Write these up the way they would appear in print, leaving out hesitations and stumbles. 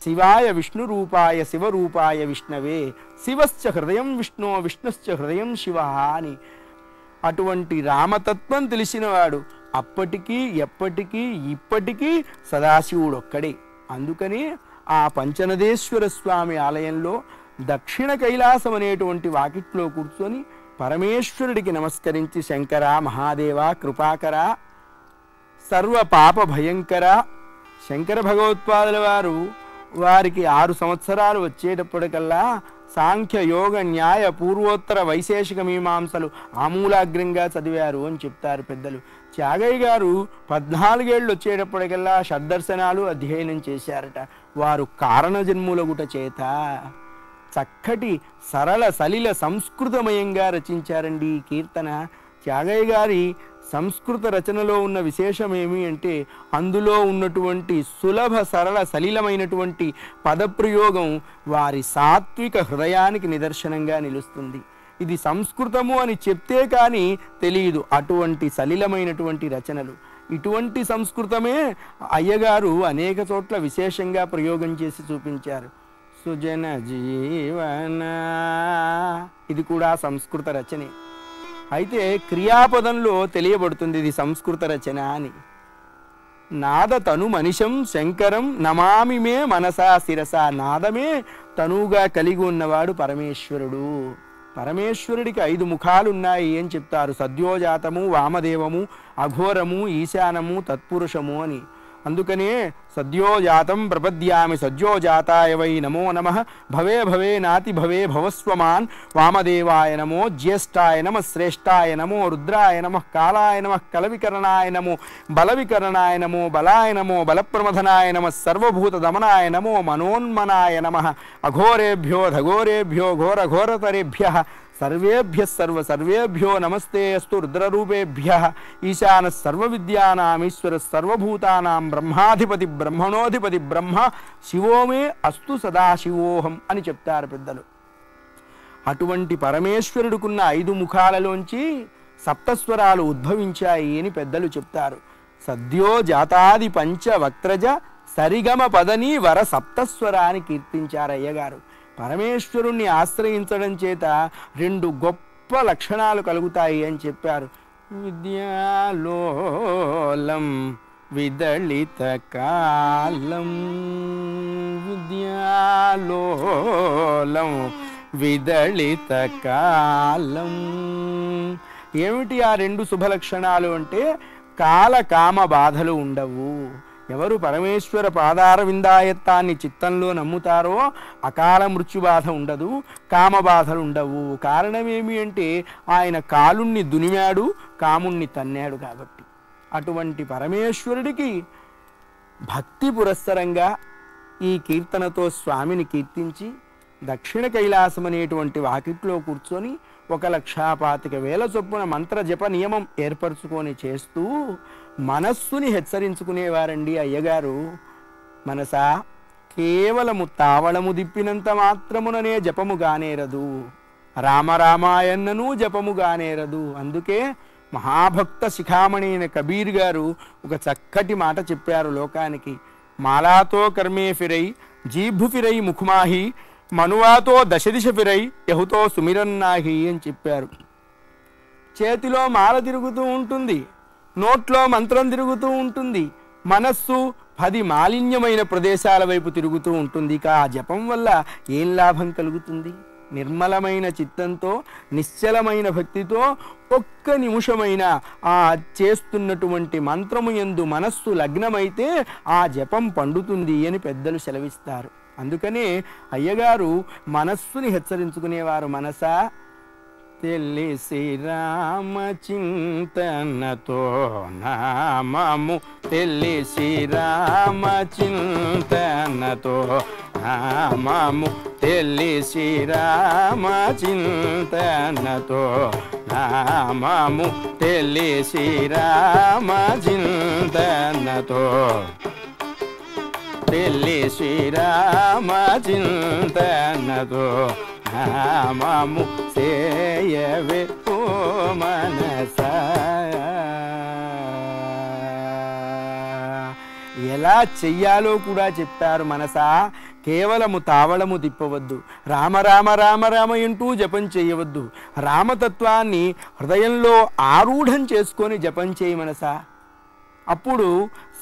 శివాయ విష్ణు రూపాయ శివరూపాయ విష్ణవే శివశ్చ హృదయం విష్ణు విష్ణుశ్చ హృదయం శివ అని. అటువంటి రామతత్వం తెలిసినవాడు అప్పటికీ ఎప్పటికీ ఇప్పటికీ సదాశివుడు ఒక్కడే. అందుకని ఆ పంచనదేశ్వర స్వామి ఆలయంలో దక్షిణ కైలాసం అనేటువంటి వాకిట్లో కూర్చొని పరమేశ్వరుడికి నమస్కరించి శంకర మహాదేవ కృపాకర సర్వ పాప భయంకర. శంకర భగవత్పాదుల వారు వారికి 6 సంవత్సరాలు వచ్చేటప్పటికల్లా సాంఖ్య యోగ న్యాయ పూర్వోత్తర వైశేషిక మీమాంసలు ఆమూలాగ్రంగా చదివారు అని చెప్తారు పెద్దలు. త్యాగయ్య గారు 14 ఏళ్ళు వచ్చేటప్పటికల్లా షడ్దర్శనాలు అధ్యయనం చేశారట. వారు కారణజన్ములగుట చేత చక్కటి సరళ సలిల సంస్కృతమయంగా రచించారండి ఈ కీర్తన. త్యాగయ్య గారి సంస్కృత రచనలో ఉన్న విశేషం ఏమి అంటే అందులో ఉన్నటువంటి సులభ సరళ సలిలమైనటువంటి పదప్రయోగం వారి సాత్విక హృదయానికి నిదర్శనంగా నిలుస్తుంది. ఇది సంస్కృతము అని చెప్తే కానీ తెలియదు అటువంటి సలిలమైనటువంటి రచనలు. ఇటువంటి సంస్కృతమే అయ్యగారు అనేక చోట్ల విశేషంగా ప్రయోగం చేసి చూపించారు. సుజన జీవన ఇది కూడా సంస్కృత రచనే. అయితే క్రియాపదంలో తెలియబడుతుంది ఇది సంస్కృత రచన అని. నాద తను మనిషం శంకరం నమామి మే మనసా శిరస. నాదమే తనువుగా కలిగి ఉన్నవాడు పరమేశ్వరుడు. పరమేశ్వరుడికి 5 ముఖాలు ఉన్నాయి అని చెప్తారు. సద్యోజాతము, వామదేవము, అఘోరము, ఈశానము, తత్పురుషము అని. అందుకనే సద్యోజాతం ప్రపద్యామి సద్యోజాతాయ వై నమో నమః భవే భవే నాతి భవే భవస్వమాన్ వామదేవాయ నమో జ్యేష్ఠాయ నమః శ్రేష్ఠాయ నమో రుద్రాయ నమః కాలాయ నమః కలవికరణాయ నమో బలవికరణాయ నమో బలాయ నమో బలప్రమథనాయ నమః సర్వభూత దమనాయ నమో మనోన్మనాయ నమః అఘోరేభ్యో ధఘోరేభ్యో ఘోరఘోరతరేభ్యః సర్వేభ్యః సర్వేభ్యో నమస్తే అస్తు రుద్రరూపేభ్యః ఈశానః సర్వవిద్యానాం ఈశ్వరః సర్వభూతానాం బ్రహ్మాధిపతి బ్రహ్మణోధిపతి బ్రహ్మ శివోమే అస్తు సదాశివోహం అని చెప్తారు పెద్దలు. అటువంటి పరమేశ్వరుడికున్న 5 ముఖాలలోంచి సప్తస్వరాలు ఉద్భవించాయి అని పెద్దలు చెప్తారు. సద్యో జాతాది పంచ వక్త్రజ సరిగమ పదని వర సప్తస్వరాన్ని కీర్తించారు అయ్యగారు. పరమేశ్వరుణ్ణి ఆశ్రయించడం చేత 2 గొప్ప లక్షణాలు కలుగుతాయి అని చెప్పారు. విద్యాలోలం విదళిత కాలం విద్యాలోలం విదళిత కాలం. ఏమిటి ఆ 2 శుభలక్షణాలు అంటే కాల కామ బాధలు ఉండవు. ఎవరు పరమేశ్వర పాదార విందాయత్తాన్ని చిత్తంలో నమ్ముతారో అకాల మృత్యుబాధ ఉండదు, కామబాధలు ఉండవు. కారణమేమి అంటే ఆయన కాలుణ్ణి దునిమాడు, కాముణ్ణి తన్నాడు కాబట్టి. అటువంటి పరమేశ్వరుడికి భక్తి పురస్సరంగా ఈ కీర్తనతో స్వామిని కీర్తించి దక్షిణ కైలాసం అనేటువంటి వాకిట్లో కూర్చొని 1,25,000 చొప్పున మంత్ర జప నియమం ఏర్పరచుకొని చేస్తూ మనస్సుని హెచ్చరించుకునేవారండి అయ్యగారు. మనసా కేవలము తావళము దిప్పినంత మాత్రముననే జపము గానేరదు, రామరామాయణను జపము గానేరదు. అందుకే మహాభక్త శిఖామణి అయిన కబీర్ గారు ఒక చక్కటి మాట చెప్పారు లోకానికి. మాలాతో కర్మే ఫిరై జీభు ఫిరై ముఖమాహి మనువాతో దశదిశ ఫిరై యహుతో సుమిరన్నాహి అని చెప్పారు. చేతిలో మాల తిరుగుతూ ఉంటుంది, నోట్లో మంత్రం తిరుగుతూ ఉంటుంది, మనస్సు 10 మాలిన్యమైన ప్రదేశాల వైపు తిరుగుతూ ఉంటుంది. ఇక ఆ జపం వల్ల ఏం లాభం కలుగుతుంది? నిర్మలమైన చిత్తంతో నిశ్చలమైన భక్తితో ఒక్క నిమిషమైన ఆ చేస్తున్నటువంటి మంత్రము యందు మనస్సు లగ్నమైతే ఆ జపం పండుతుంది అని పెద్దలు సెలవిస్తారు. అందుకనే అయ్యగారు మనస్సుని హెచ్చరించుకునేవారు. మనసా తెలిసి రామ చింతనతో నామము తెలిసి రామ చింతనతో నామము తెలిసి రామ చింతనతో నామము తెలిసి రామ చింతనతో తెలిసి రామ చింతనతో నామము సేయవే ఓ మనసా. ఎలా చెయ్యాలో కూడా చెప్పారు. మనసా కేవలము తావళము తిప్పవద్దు, రామ రామ రామ రామ అంటూ జపం చేయవద్దు. రామతత్వాన్ని హృదయంలో ఆరూఢం చేసుకొని జపం చేయి మనసా. అప్పుడు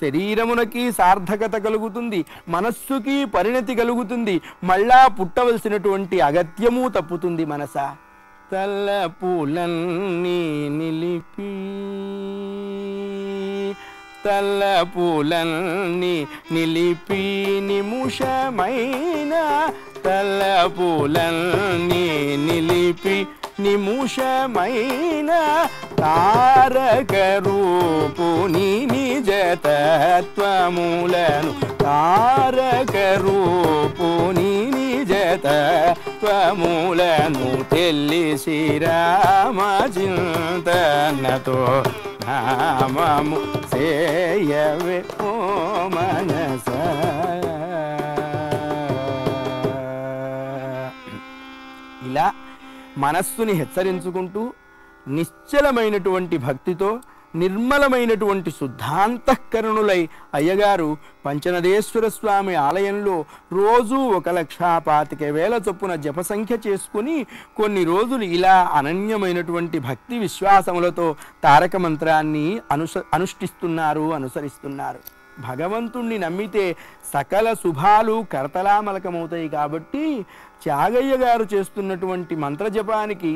శరీరమునకి సార్థకత కలుగుతుంది, మనస్సుకి పరిణతి కలుగుతుంది, మళ్ళా పుట్టవలసినటువంటి అగత్యము తప్పుతుంది మనసా. తలపులన్నీ నిలిపి తలపులన్నీ నిలిపి నిముషమైన తలపులన్నీ నిలిపి నిముషమైన తారక రూపుని నిజ తత్వములను తారక రూపుని నిజ తత్వములను తెలిసి రామ చింతనతో నామము సేయవే ఓ మనసా. ఇలా మనస్సుని హెచ్చరించుకుంటూ నిశ్చలమైనటువంటి భక్తితో నిర్మలమైనటువంటి శుద్ధాంతఃకరణులై అయ్యగారు పంచనదేశ్వర స్వామి ఆలయంలో రోజూ 1,25,000 చొప్పున జపసంఖ్య చేసుకుని కొన్ని రోజులు ఇలా అనన్యమైనటువంటి భక్తి విశ్వాసములతో తారక మంత్రాన్ని అనుసరిస్తున్నారు. భగవంతుణ్ణి నమ్మితే సకల శుభాలు కరతలామలకమవుతాయి. కాబట్టి త్యాగయ్య గారు చేస్తున్నటువంటి మంత్రజపానికి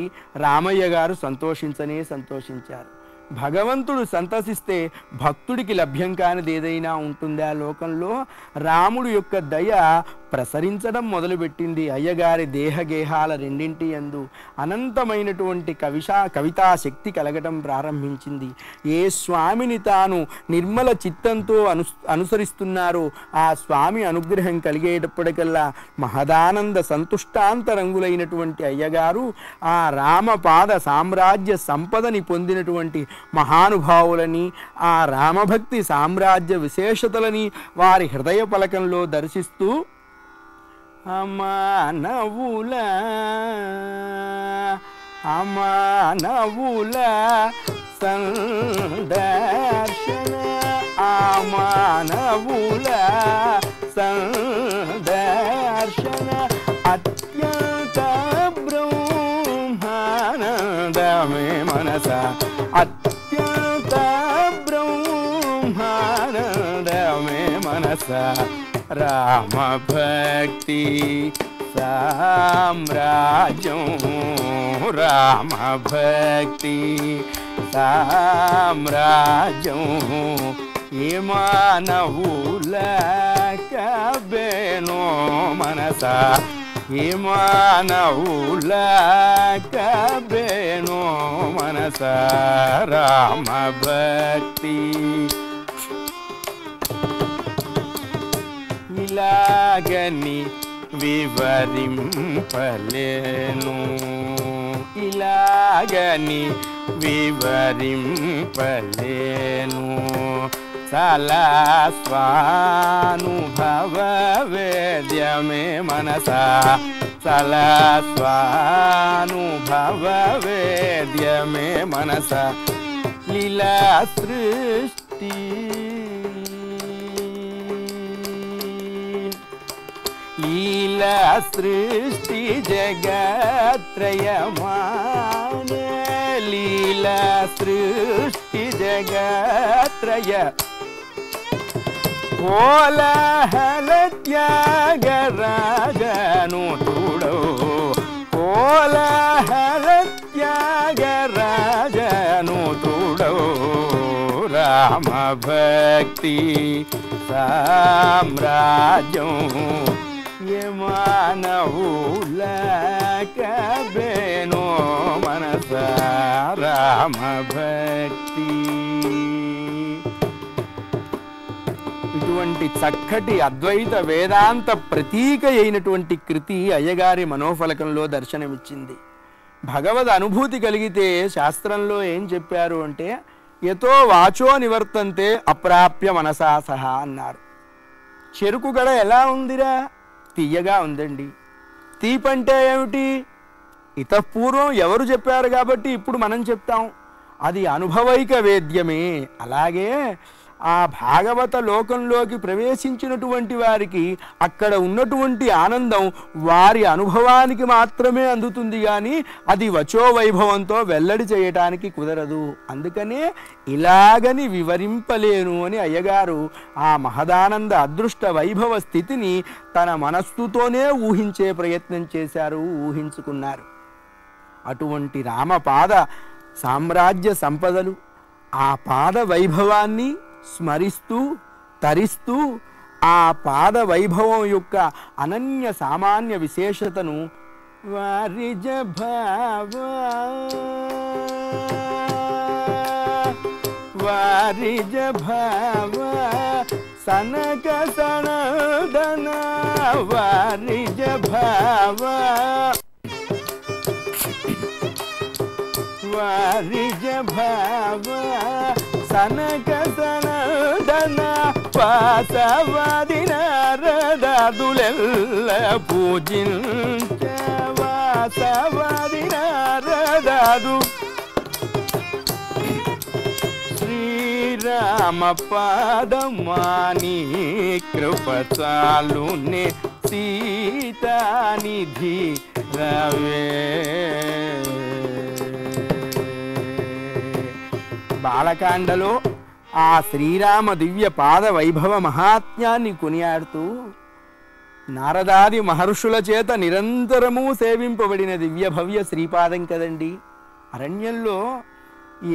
రామయ్య గారు సంతోషించారు. భగవంతుడు సంతసిస్తే భక్తుడికి లభ్యం కానిది ఏదైనా ఉంటుందా లోకంలో? రాముడు యొక్క దయ ప్రసరించడం మొదలుపెట్టింది. అయ్యగారి దేహగేహాల రెండింటి యందు అనంతమైనటువంటి కవితా శక్తి కలగటం ప్రారంభించింది. ఏ స్వామిని తాను నిర్మల చిత్తంతో అనుసరిస్తున్నారో ఆ స్వామి అనుగ్రహం కలిగేటప్పటికల్లా మహదానంద సంతుష్టాంతరంగులైనటువంటి అయ్యగారు ఆ రామపాద సామ్రాజ్య సంపదని పొందినటువంటి మహానుభావులని, ఆ రామభక్తి సామ్రాజ్య విశేషతలని వారి హృదయ పలకంలో దర్శిస్తూ అమానవుల సందర్శన అమానవుల సందర్శన అత్యంత బ్రహ్మానందమే మనసా అత్యంత బ్రహ్మానందమే మనసా. రామ భక్తి సామ్రాజ్యం రామ భక్తి సామ్రాజ్యం ఏ మానవుల కబేనో మనసా ఏ మానవుల కబేనో మనసా. రామ భక్తి ఇలాగని వివరింపలేను ఇలాగని వివరింపలేను చాలా స్వానుభవ వేద్యమే మనసా చాలా స్వానుభవ వేద్యమే మనసా. లీలా సృష్టి లీలా సృష్టి జగత్రయమాన లీలా సృష్టి జగత్రయ కోలాహల త్యాగరాజను చూడో కోలాహల త్యాగరాజను చూడో. రామ భక్తి సామ్రాజ్యం యమానవుల కబేనో మనసా. రామ భక్తి ఇటువంటి చక్కటి అద్వైత వేదాంత ప్రతీక అయినటువంటి కృతి అయ్యగారి మనోఫలకంలో దర్శనమిచ్చింది. భగవద్ అనుభూతి కలిగితే శాస్త్రంలో ఏం చెప్పారు అంటే యతో వాచో నివర్తంతే అప్రాప్య మనసా సహా అన్నారు. చెరుకు గడ ఎలా ఉందిరా? తీయగా ఉందండి. తీపంటే ఏమిటి? ఇతపూర్వం ఎవరు చెప్పారు కాబట్టి ఇప్పుడు మనం చెప్తాం. అది అనుభవైక వేద్యమే. అలాగే ఆ భాగవత లోకంలోకి ప్రవేశించినటువంటి వారికి అక్కడ ఉన్నటువంటి ఆనందం వారి అనుభవానికి మాత్రమే అందుతుంది, కానీ అది వచో వైభవంతో వెల్లడి చేయటానికి కుదరదు. అందుకనే ఇలాగని వివరింపలేను అని అయ్యగారు ఆ మహదానంద అదృష్ట వైభవ స్థితిని తన మనస్సుతోనే ఊహించే ప్రయత్నం చేశారు, ఊహించుకున్నారు. అటువంటి రామపాద సామ్రాజ్య సంపదలు, ఆ పాద వైభవాన్ని స్మరిస్తూ తరిస్తూ ఆ పాద వైభవం యొక్క అనన్య సామాన్య విశేషతను వారిజ భావ వారిజ భావ సనక సనదన వారిజ భావ వారిజ భావ సనక సనదన వాసవాది నారదాదులెల్ల పూజించ వాసవాది నారదాదు శ్రీరామ పాదమాని కృప చాలునే సీతానిధి రవే. బాలకాండలో ఆ శ్రీరామ దివ్య పాద వైభవ మహాత్మ్యాన్ని కొనియాడుతూ నారదాది మహర్షుల చేత నిరంతరము సేవింపబడిన దివ్య భవ్య శ్రీపాదం కదండి. అరణ్యంలో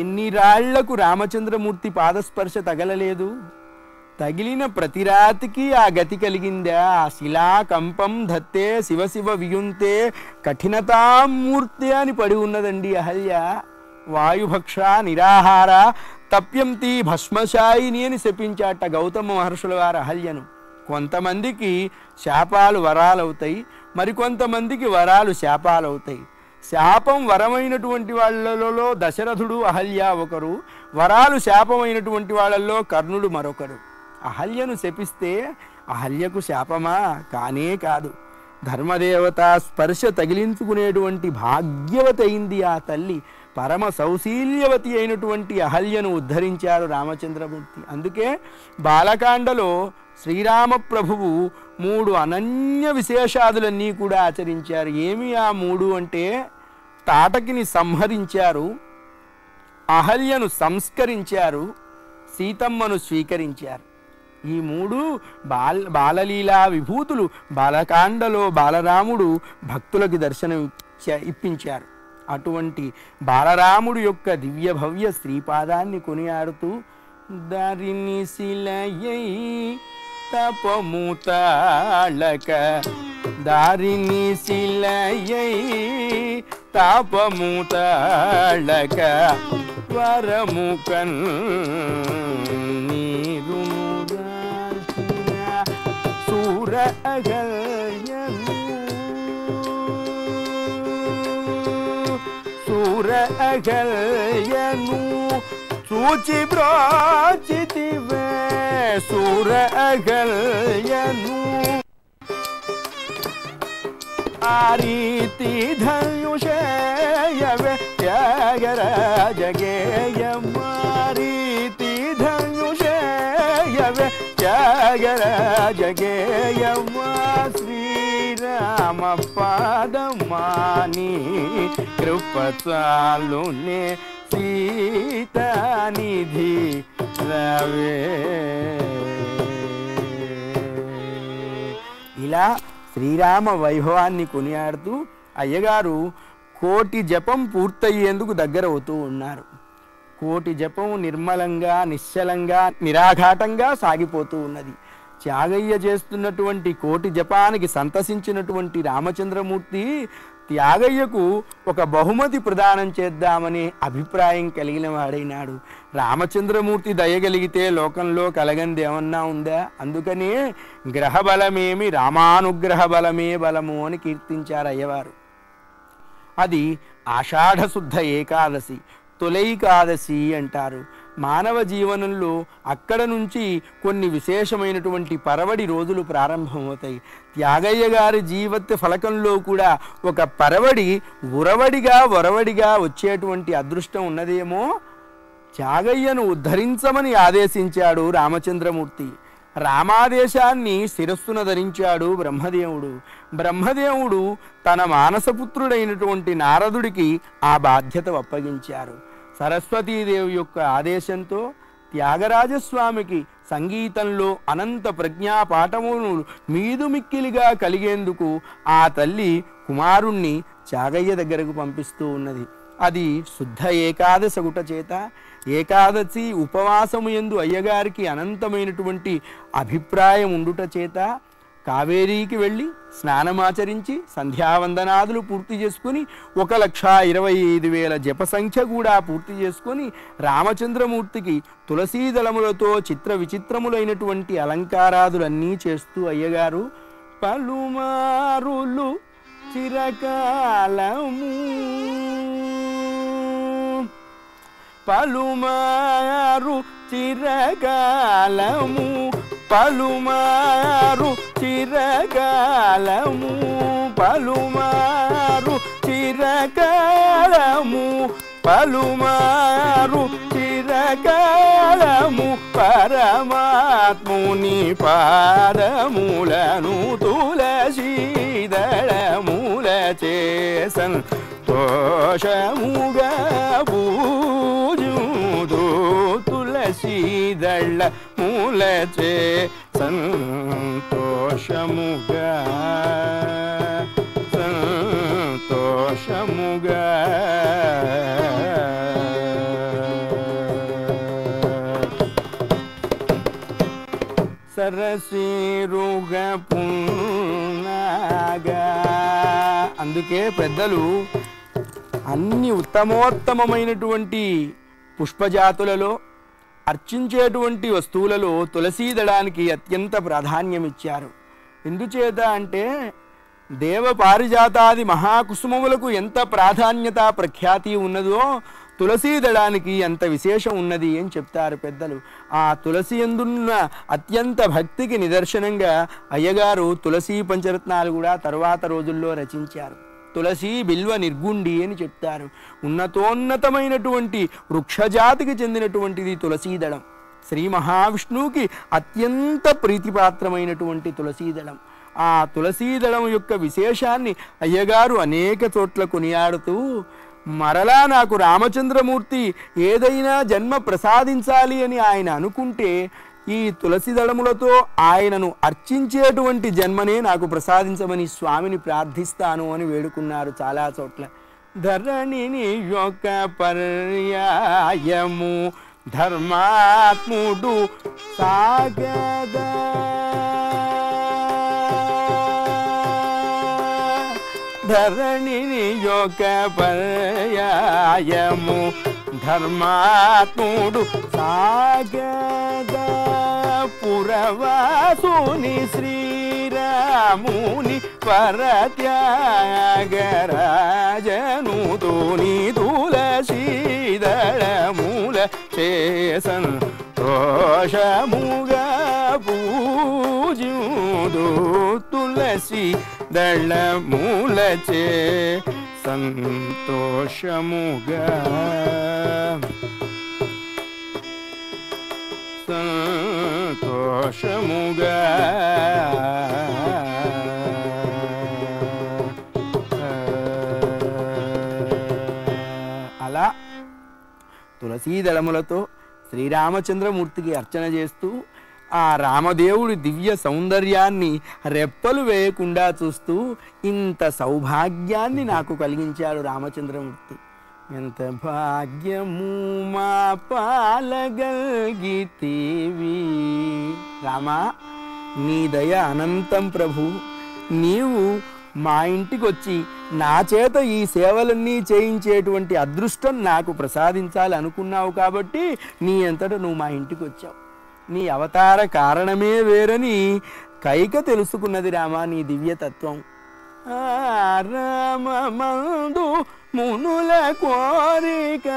ఎన్ని రాళ్లకు రామచంద్రమూర్తి పాదస్పర్శ తగలలేదు? తగిలిన ప్రతి రాతికి ఆ గతి కలిగిందా? ఆ శిలాకంపం ధత్తే శివ శివ వియుంతే కఠినతామూర్తి అని పడి ఉన్నదండి అహల్య. వాయుభక్ష నిరాహార తప్యంతి భస్మశాయిని అని శపించాట గౌతమ మహర్షుల వారు అహల్యను. కొంతమందికి శాపాలు వరాలవుతాయి, మరికొంతమందికి వరాలు శాపాలవుతాయి. శాపం వరమైనటువంటి వాళ్ళలో దశరథుడు అహల్య ఒకరు, వరాలు శాపమైనటువంటి వాళ్ళల్లో కర్ణుడు మరొకరు. అహల్యను శపిస్తే అహల్యకు శాపమా? కానే కాదు. ధర్మదేవత స్పర్శ తగిలించుకునేటువంటి భాగ్యవతి అయింది ఆ తల్లి. పరమ సౌశీల్యవతి అయినటువంటి అహల్యను ఉద్ధరించారు రామచంద్రమూర్తి. అందుకే బాలకాండలో శ్రీరామ ప్రభువు 3 అనన్య విశేషాదులన్నీ కూడా ఆచరించారు. ఏమి ఆ 3 అంటే, తాటకిని సంహరించారు, అహల్యను సంస్కరించారు, సీతమ్మను స్వీకరించారు. ఈ 3 బాలలీలా విభూతులు బాలకాండలో బాలరాముడు భక్తులకు దర్శనం ఇప్పించారు. అటువంటి బాలరాముడు యొక్క దివ్య భవ్య శ్రీపాదాన్ని కొనియాడుతూ దారిని శిలయై తపముతాళక దారిని శిలయై తాపముతాళక వరముకన్ నీరునురాల్చిన సూర అగల్యను సూర అగల్యను సూచి బ్రోచితివే సూర అగల్యను ఆ రీతి ధనుషేయవే త్యాగరాజగేయమ్మ రీతి ధనుషేయవే త్యాగరాజగేయమ్మ శ్రీరామ పాదమాని కృపచాలునే సీతానిధి రవే. ఇలా శ్రీరామ వైభవాన్ని కొనియాడుతూ అయ్యగారు 1,000,000 జపం పూర్తయ్యేందుకు దగ్గర అవుతూ ఉన్నారు. 1,000,000 జపం నిర్మలంగా నిశ్చలంగా నిరాఘాటంగా సాగిపోతూ ఉన్నది. త్యాగయ్య చేస్తున్నటువంటి 1,000,000 జపానికి సంతసించినటువంటి రామచంద్రమూర్తి త్యాగయ్యకు ఒక బహుమతి ప్రదానం చేద్దామనే అభిప్రాయం కలిగిన వాడైనాడు. రామచంద్రమూర్తి దయగలిగితే లోకంలో కలగంది ఏమన్నా ఉందా? అందుకనే గ్రహబలమేమి రామానుగ్రహ బలమే బలము అని కీర్తించారు అయ్యవారు. అది ఆషాఢశుద్ధ ఏకాదశి, తొలైకాదశి అంటారు. మానవ జీవనంలో అక్కడ నుంచి కొన్ని విశేషమైనటువంటి పరవడి రోజులు ప్రారంభమవుతాయి. త్యాగయ్య గారి జీవిత ఫలకంలో కూడా ఒక పరవడి వరవడిగా వచ్చేటువంటి అదృష్టం ఉన్నదేమో త్యాగయ్యను ఉద్ధరించమని ఆదేశించాడు రామచంద్రమూర్తి. రామాదేశాన్ని శిరస్సున ధరించాడు బ్రహ్మదేవుడు. బ్రహ్మదేవుడు తన మానసపుత్రుడైనటువంటి నారదుడికి ఆ బాధ్యత అప్పగించారు. సరస్వతీదేవి యొక్క ఆదేశంతో త్యాగరాజస్వామికి సంగీతంలో అనంత ప్రజ్ఞా పాఠమును మీదుమిక్కిలిగా కలిగేందుకు ఆ తల్లి కుమారుణ్ణి త్యాగయ్య దగ్గరకు పంపిస్తూ ఉన్నది. అది శుద్ధ ఏకాదశగుట చేత ఏకాదశి ఉపవాసము యందు అయ్యగారికి అనంతమైనటువంటి అభిప్రాయం ఉండుట చేత కావేరీకి వెళ్ళి స్నానమాచరించి సంధ్యావందనాదులు పూర్తి చేసుకుని 1,25,000 జప సంఖ్య కూడా పూర్తి చేసుకొని రామచంద్రమూర్తికి తులసీదళములతో చిత్ర విచిత్రములైనటువంటి అలంకారాదులన్నీ చేస్తూ అయ్యగారు పలుమారులు చిరకాలము పలుమారు చిరకాలము పలుమారు చిరకాలము పలుమారు చిరకాలము పలుమారు చిరకాలము పరమాత్ముని పాదములను తులసీదళముల చేసన్ తోషముగా పూజుదు తులసీదళ మూలచే సంతోషముగా సంతోషముగా సరసీరుగ పున్నాగా. అందుకే పెద్దలు అన్ని ఉత్తమోత్తమమైనటువంటి పుష్పజాతులలో అర్చించేటువంటి వస్తువులలో తులసీదళానికి అత్యంత ప్రాధాన్యం ఇచ్చారు. ఎందుచేత అంటే దేవ పారిజాతాది మహాకుసుమములకు ఎంత ప్రాధాన్యత ప్రఖ్యాతి ఉన్నదో తులసీదళానికి అంత విశేషం ఉన్నది అని చెప్తారు పెద్దలు. ఆ తులసి యందున్న అత్యంత భక్తికి నిదర్శనంగా అయ్యగారు తులసీ పంచరత్నాలు కూడా తరువాత రోజుల్లో రచించారు. తులసి బిల్వ నిర్గుండి అని చెప్తారు. ఉన్నతోన్నతమైనటువంటి వృక్షజాతికి చెందినటువంటిది తులసీదళం. శ్రీ మహావిష్ణువుకి అత్యంత ప్రీతిపాత్రమైనటువంటి తులసీదళం. ఆ తులసీదళం యొక్క విశేషాన్ని అయ్యగారు అనేక చోట్ల కొనియాడుతూ మరలా నాకు రామచంద్రమూర్తి ఏదైనా జన్మ ప్రసాదించాలి అని ఆయన అనుకుంటే ఈ తులసి దళములతో ఆయనను అర్చించేటువంటి జన్మనే నాకు ప్రసాదించమని స్వామిని ప్రార్థిస్తాను అని వేడుకున్నారు చాలా చోట్ల. ధరణిని యొక్క పర్యాయము ధర్మాత్ముడు సాగదా ధరణిని యొక్క పర్యాయము ధర్మాత్ముడు సాగదా పురవాసుని శ్రీరాముని పరత్యాగరాజనుతోని తులసీదళముల చేసన్ రోషముగా పూజుదు తులసి దళములచే సంతోషముగా సంతోషముగా అలా తులసీదళములతో శ్రీరామచంద్రమూర్తికి అర్చన చేస్తూ ఆ రామదేవుడి దివ్య సౌందర్యాన్ని రెప్పలు వేయకుండా చూస్తూ ఇంత సౌభాగ్యాన్ని నాకు కలిగించాడు రామచంద్రమూర్తి. ఎంత భాగ్యము మా పాలగల్గితేవి రామా, నీ దయ అనంతం ప్రభు. నీవు మా ఇంటికి వచ్చి నా చేత ఈ సేవలన్నీ చేయించేటువంటి అదృష్టం నాకు ప్రసాదించాలి అనుకున్నావు కాబట్టి నీ అంతటా నువ్వు మా ఇంటికి వచ్చావు. నీ అవతార కారణమే వేరని కైక తెలుసుకున్నది రామా నీ దివ్యతత్వం. రామమందు మునుల కోరిక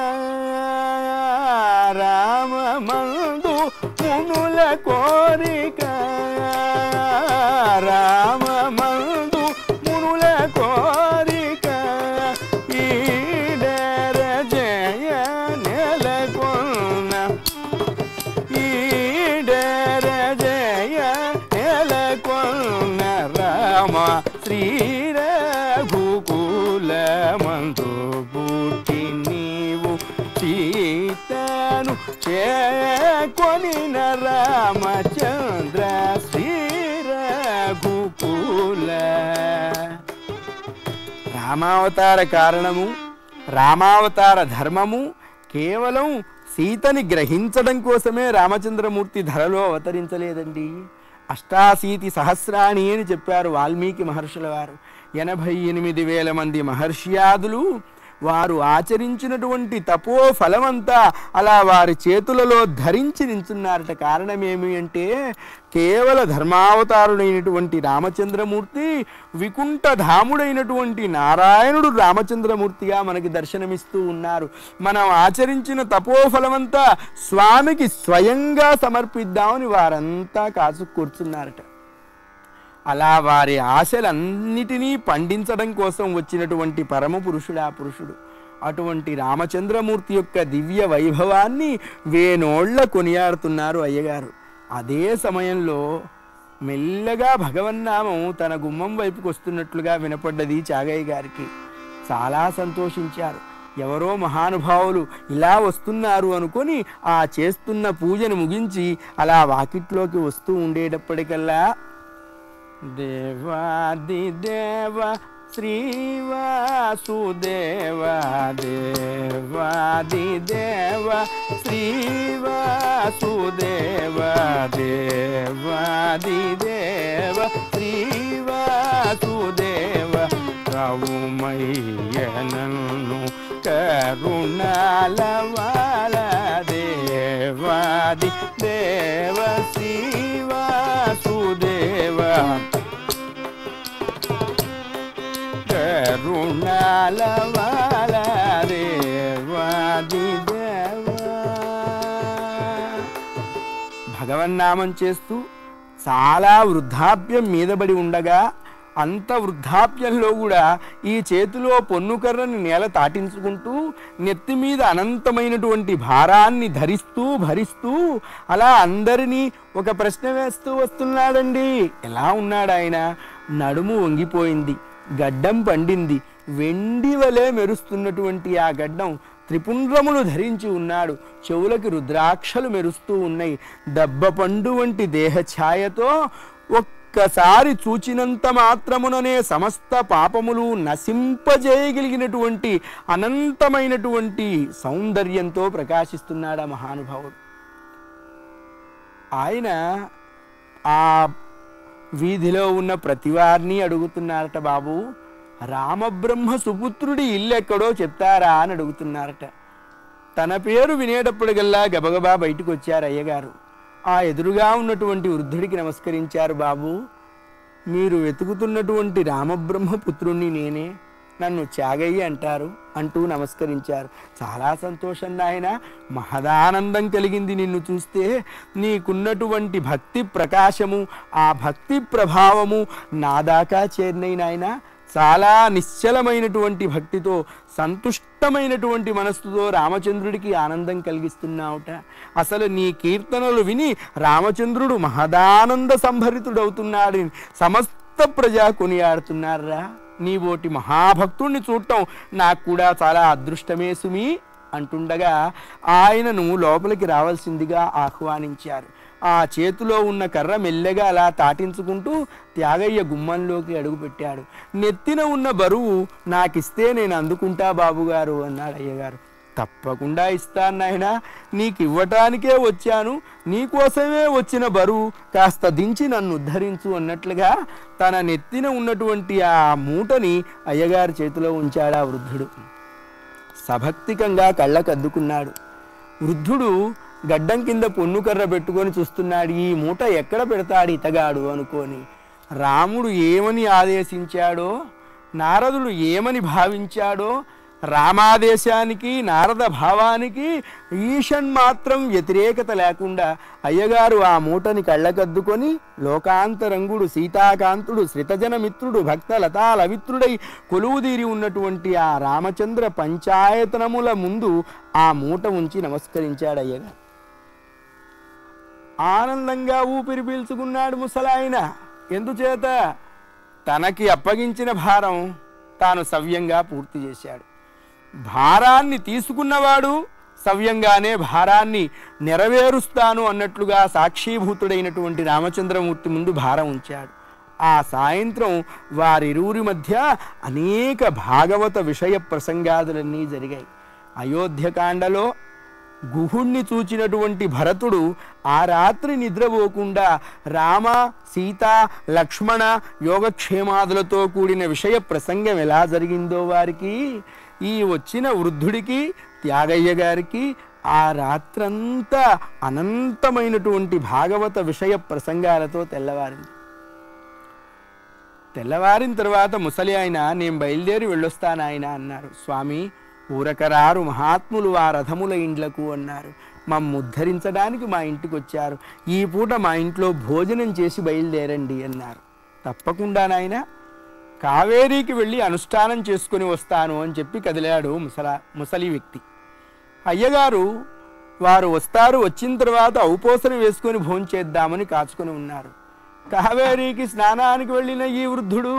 రామమందు మునుల కోరిక రామమందు మునుల కోరిక ఈడర జయ నెలకొంద శ్రీ రఘుకులమందు పుట్టి నీవు సీతను చేకొనిన రామచంద్ర శ్రీ రఘుకుల. రామావతార కారణము, రామావతార ధర్మము కేవలం సీతని గ్రహించడం కోసమే రామచంద్రమూర్తి ధరలో అవతరించలేదండి. అష్టాశీతి సహస్రాణి అని చెప్పారు వాల్మీకి మహర్షుల వారు. 88,000 మంది మహర్షియాదులు వారు ఆచరించినటువంటి తపో ఫలమంతా అలా వారి చేతులలో ధరించి నించున్నారట. కారణమేమి అంటే కేవల ధర్మావతారుడైనటువంటి రామచంద్రమూర్తి వికుంఠధాముడైనటువంటి నారాయణుడు రామచంద్రమూర్తిగా మనకి దర్శనమిస్తూ ఉన్నారు. మనం ఆచరించిన తపోఫలమంతా స్వామికి స్వయంగా సమర్పిద్దామని వారంతా కాసు కూర్చున్నారట. అలా వారి ఆశలన్నిటినీ పండించడం కోసం వచ్చినటువంటి పరమ పురుషుడు ఆ పురుషుడు. అటువంటి రామచంద్రమూర్తి యొక్క దివ్య వైభవాన్ని వేనోళ్ల కొనియాడుతున్నారు అయ్యగారు. అదే సమయంలో మెల్లగా భగవన్నామం తన గుమ్మం వైపుకు వస్తున్నట్లుగా వినపడ్డది చాగయ్య గారికి. చాలా సంతోషించారు. ఎవరో మహానుభావులు ఇలా వస్తున్నారు అనుకొని ఆ చేస్తున్న పూజను ముగించి అలా వాకిట్లోకి వస్తూ ఉండేటప్పటికల్లా దేవాదిదేవ శ్రీవాసుదేవ దేవాదిదేవ శ్రీవాసుదేవ దేవాదిదేవ శ్రీవాసుదేవ రవుమయ్యనను కరుణాలవాల దేవాది దేవ శ్రీవాసుదేవ కరుణాలవాల దేవాది దేవ. భగవన్నామం చేస్తూ చాలా వృద్ధాప్యం మీదబడి ఉండగా అంత వృద్ధాప్యంలో కూడా ఈ చేతిలో పొన్నుకర్రని నేల తాటించుకుంటూ నెత్తి మీద అనంతమైనటువంటి భారాన్ని ధరిస్తూ భరిస్తూ అలా అందరినీ ఒక ప్రశ్న వేస్తూ వస్తున్నాడండి. ఎలా ఉన్నాడు ఆయన? నడుము వంగిపోయింది, గడ్డం పండింది, వెండి వలె మెరుస్తున్నటువంటి ఆ గడ్డం, త్రిపుండ్రములు ధరించి ఉన్నాడు, చెవులకి రుద్రాక్షలు మెరుస్తూ ఉన్నాయి, దబ్బ పండు వంటి దేహ ఛాయతో ఒక్కసారి చూచినంత మాత్రముననే సమస్త పాపములు నశింపజేయగలిగినటువంటి అనంతమైనటువంటి సౌందర్యంతో ప్రకాశిస్తున్నాడు ఆ మహానుభావుడు. ఆయన ఆ వీధిలో ఉన్న ప్రతివారిని అడుగుతున్నారట, బాబు రామబ్రహ్మ సుపుత్రుడి ఇల్లు ఎక్కడో చెప్తారా అని అడుగుతున్నారట. తన పేరు వినేటప్పటికల్లా గబగబా బయటకు వచ్చారు అయ్యగారు. ఆ ఎదురుగా ఉన్నటువంటి వృద్ధుడికి నమస్కరించారు. బాబు, మీరు వెతుకుతున్నటువంటి రామబ్రహ్మ పుత్రుణ్ణి నేనే, నన్ను చాగయ్య అంటారు అంటూ నమస్కరించారు. చాలా సంతోషం నాయన, మహదానందం కలిగింది నిన్ను చూస్తే. నీకున్నటువంటి భక్తి ప్రకాశము, ఆ భక్తి ప్రభావము నా దాకా చేరినై నాయన. చాలా నిశ్చలమైనటువంటి భక్తితో, సంతుష్టమైనటువంటి మనస్సుతో రామచంద్రుడికి ఆనందం కలిగిస్తున్నావుట. అసలు నీ కీర్తనలు విని రామచంద్రుడు మహదానంద సంభరితుడవుతున్నాడు, సమస్త ప్రజా కొనియాడుతున్నారా. నీబోటి మహాభక్తుణ్ణి చూడటం నాకు కూడా చాలా అదృష్టమే సుమి అంటుండగా ఆయనను లోపలికి రావాల్సిందిగా ఆహ్వానించారు. ఆ చేతిలో ఉన్న కర్ర మెల్లగా అలా తాటించుకుంటూ త్యాగయ్య గుమ్మంలోకి అడుగుపెట్టాడు. నెత్తిన ఉన్న బరువు నాకిస్తే నేను అందుకుంటా బాబుగారు అన్నాడు అయ్యగారు. తప్పకుండా ఇస్తాను నాయన, నీకు ఇవ్వటానికే వచ్చాను, నీకోసమే వచ్చిన బరువు కాస్త దించి నన్ను ఉద్ధరించు అన్నట్లుగా తన నెత్తిన ఉన్నటువంటి ఆ మూటని అయ్యగారి చేతిలో ఉంచాడు ఆ వృద్ధుడు. సభక్తికంగా కళ్ళకద్దుకున్నాడు. వృద్ధుడు గడ్డం కింద పొన్నుకర్ర పెట్టుకొని చూస్తున్నాడు. ఈ మూట ఎక్కడ పెడతాడు ఇతగాడు అనుకొని. రాముడు ఏమని ఆదేశించాడో, నారదుడు ఏమని భావించాడో, రామాదేశానికి నారద భావానికి ఈషన్ మాత్రం వ్యతిరేకత లేకుండా అయ్యగారు ఆ మూటని కళ్ళకద్దుకొని లోకాంతరంగుడు సీతాకాంతుడు శ్రితజన మిత్రుడు భక్త లతాలవిత్రుడై కొలువుదీరి ఉన్నటువంటి ఆ రామచంద్ర పంచాయతనముల ముందు ఆ మూట ఉంచి నమస్కరించాడు అయ్యగారు. ఆనందంగా ఊపిరి పీల్చుకున్నాడు ముసలాయన. ఎందుచేత తనకి అప్పగించిన భారం తాను సవ్యంగా పూర్తి చేశాడు. భారాన్ని తీసుకున్నవాడు సవ్యంగానే భారాన్ని నెరవేరుస్తాను అన్నట్లుగా సాక్షీభూతుడైనటువంటి రామచంద్రమూర్తి ముందు భారం ఉంచాడు. ఆ సాయంత్రం వారిరువురి మధ్య అనేక భాగవత విషయ ప్రసంగాదులన్నీ జరిగాయి. అయోధ్యకాండలో గుహుణ్ణి చూచినటువంటి భరతుడు ఆ రాత్రి నిద్రపోకుండా రామ, సీత, లక్ష్మణ యోగక్షేమాదులతో కూడిన విషయ ప్రసంగం ఎలా జరిగిందో వారికి, ఈ వచ్చిన వృద్ధుడికి, త్యాగయ్య గారికి ఆ రాత్రంతా అనంతమైనటువంటి భాగవత విషయ ప్రసంగాలతో తెల్లవారింది. తెల్లవారిన తర్వాత ముసలి ఆయన, నేను బయలుదేరి వెళ్ళొస్తాను ఆయన అన్నారు. స్వామి, ఊరకరారు మహాత్ములు ఆ రథముల ఇండ్లకు అన్నారు. మమ్ము ఉద్ధరించడానికి మా ఇంటికి వచ్చారు, ఈ పూట మా ఇంట్లో భోజనం చేసి బయలుదేరండి అన్నారు. తప్పకుండా నాయన, కావేరీకి వెళ్ళి అనుష్ఠానం చేసుకుని వస్తాను అని చెప్పి కదిలాడు ముసలి వ్యక్తి. అయ్యగారు వారు వస్తారు, వచ్చిన తర్వాత ఔపోసన వేసుకొని భోంచేద్దామని కాచుకొని ఉన్నారు. కావేరీకి స్నానానికి వెళ్ళిన ఈ వృద్ధుడు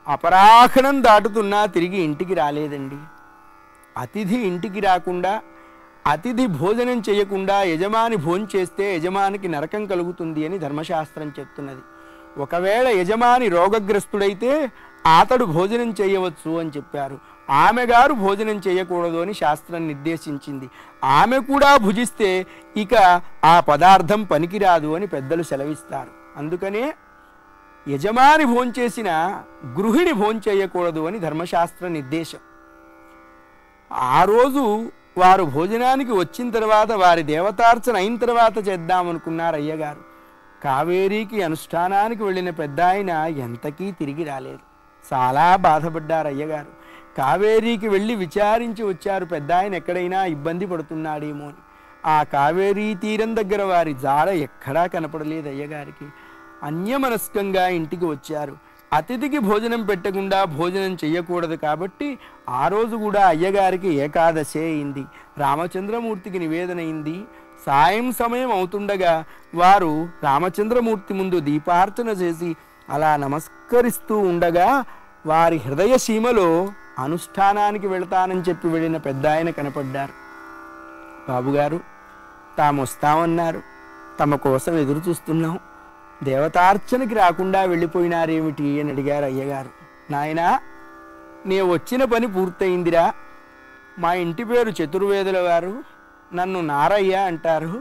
అపరాహ్నం దాటుతున్నా తిరిగి ఇంటికి రాలేదండి. అతిథి ఇంటికి రాకుండా, అతిథి భోజనం చేయకుండా యజమాని భోంచేస్తే యజమానికి నరకం కలుగుతుంది అని ధర్మశాస్త్రం చెప్తున్నది. ఒకవేళ యజమాని రోగగ్రస్తుడైతే అతడు భోజనం చేయవచ్చు అని చెప్పారు. ఆమె గారు భోజనం చేయకూడదు అని శాస్త్రం నిర్దేశించింది. ఆమె కూడా భుజిస్తే ఇక ఆ పదార్థం పనికిరాదు అని పెద్దలు సెలవిస్తారు. అందుకనే యజమాని భోంచేసిన గృహిణి భోంచేయకూడదు అని ధర్మశాస్త్ర నిర్దేశం. ఆ రోజు వారు భోజనానికి వచ్చిన తర్వాత వారి దేవతార్చన అయిన తర్వాత చేద్దామనుకున్నారు అయ్యగారు. కావేరీకి అనుష్ఠానానికి వెళ్ళిన పెద్ద ఆయన ఎంతకీ తిరిగి రాలేదు. చాలా బాధపడ్డారు అయ్యగారు. కావేరీకి వెళ్ళి విచారించి వచ్చారు, పెద్ద ఆయన ఎక్కడైనా ఇబ్బంది పడుతున్నాడేమో అని. ఆ కావేరీ తీరం దగ్గర వారి జాడ ఎక్కడా కనపడలేదు అయ్యగారికి. అన్యమనస్కంగా ఇంటికి వచ్చారు. అతిథికి భోజనం పెట్టకుండా భోజనం చెయ్యకూడదు కాబట్టి ఆ రోజు కూడా అయ్యగారికి ఏకాదశే అయింది. రామచంద్రమూర్తికి నివేదన అయింది. సాయం సమయం అవుతుండగా వారు రామచంద్రమూర్తి ముందు దీపార్చన చేసి అలా నమస్కరిస్తూ ఉండగా వారి హృదయ సీమలో అనుష్ఠానానికి వెళతానని చెప్పి వెళ్ళిన పెద్ద ఆయన కనపడ్డారు. బాబుగారు, తాము వస్తామన్నారు, తమ కోసం ఎదురు చూస్తున్నాం, దేవతార్చనకి రాకుండా వెళ్ళిపోయినారేమిటి అని అడిగారు అయ్యగారు. నాయనా, నే వచ్చిన పని పూర్తయిందిరా. మా ఇంటి పేరు చతుర్వేదుల వారు, నన్ను నారయ్య అంటారు.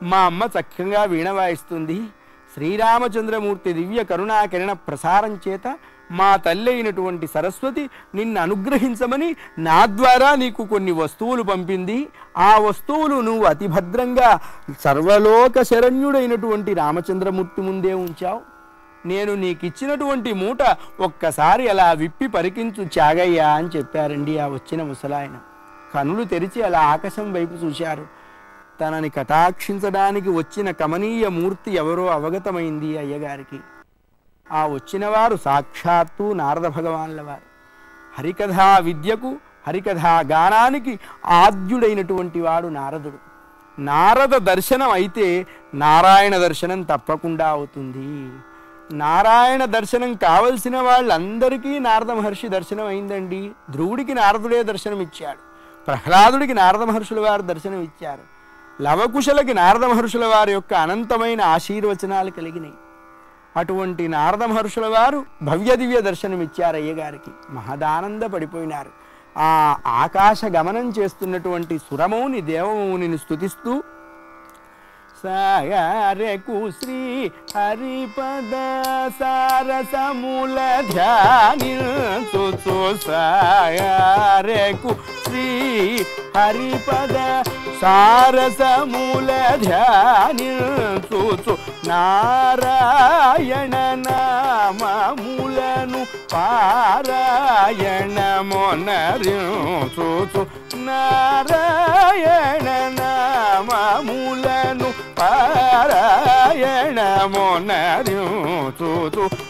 మా అమ్మ చక్కగా వీణ వాయిస్తుంది. శ్రీరామచంద్రమూర్తి దివ్య కరుణాకిరణ ప్రసారం చేత మా తల్లి అయినటువంటి సరస్వతి నిన్ను అనుగ్రహించమని నా ద్వారా నీకు కొన్ని వస్తువులు పంపింది. ఆ వస్తువులు నువ్వు అతి భద్రంగా సర్వలోక శరణ్యుడైనటువంటి రామచంద్రమూర్తి ముందే ఉంచావు. నేను నీకిచ్చినటువంటి మూట ఒక్కసారి అలా విప్పి పరికించు త్యాగయ్యా అని చెప్పారండి ఆ వచ్చిన ముసలాయన. కనులు తెరిచి అలా ఆకాశం వైపు చూశారు. తనని కటాక్షించడానికి వచ్చిన కమనీయ మూర్తి ఎవరో అవగతమైంది అయ్యగారికి. ఆ వచ్చినవారు సాక్షాత్తు నారద భగవాన్ల వారు. హరికథా విద్యకు, హరికథా గానానికి ఆద్యుడైనటువంటి వాడు నారదుడు. నారద దర్శనం అయితే నారాయణ దర్శనం తప్పకుండా అవుతుంది. నారాయణ దర్శనం కావలసిన వాళ్ళందరికీ నారద మహర్షి దర్శనం అయిందండి. ధ్రువుడికి నారదుడే దర్శనం ఇచ్చాడు. ప్రహ్లాదుడికి నారద మహర్షుల వారు దర్శనం ఇచ్చారు. లవకుశలకి నారద మహర్షుల వారి యొక్క అనంతమైన ఆశీర్వచనాలు కలిగినాయి. అటువంటి నారద మహర్షుల వారు భవ్య దివ్య దర్శనం ఇచ్చారు అయ్యగారికి. మహదానంద పడిపోయినారు. ఆ ఆకాశ గమనం చేస్తున్నటువంటి సురమౌని దేవమౌనిని స్తుతిస్తూ సాయరేకు శ్రీ హరిపద సారసమూల ధ్యానించు సాయరేకు శ్రీ హరిపద సారసమూల ధ్యానించు నారాయణ నామములను పారాయణమొనరించు నారాయణ నామములను పారాయణమొనరించు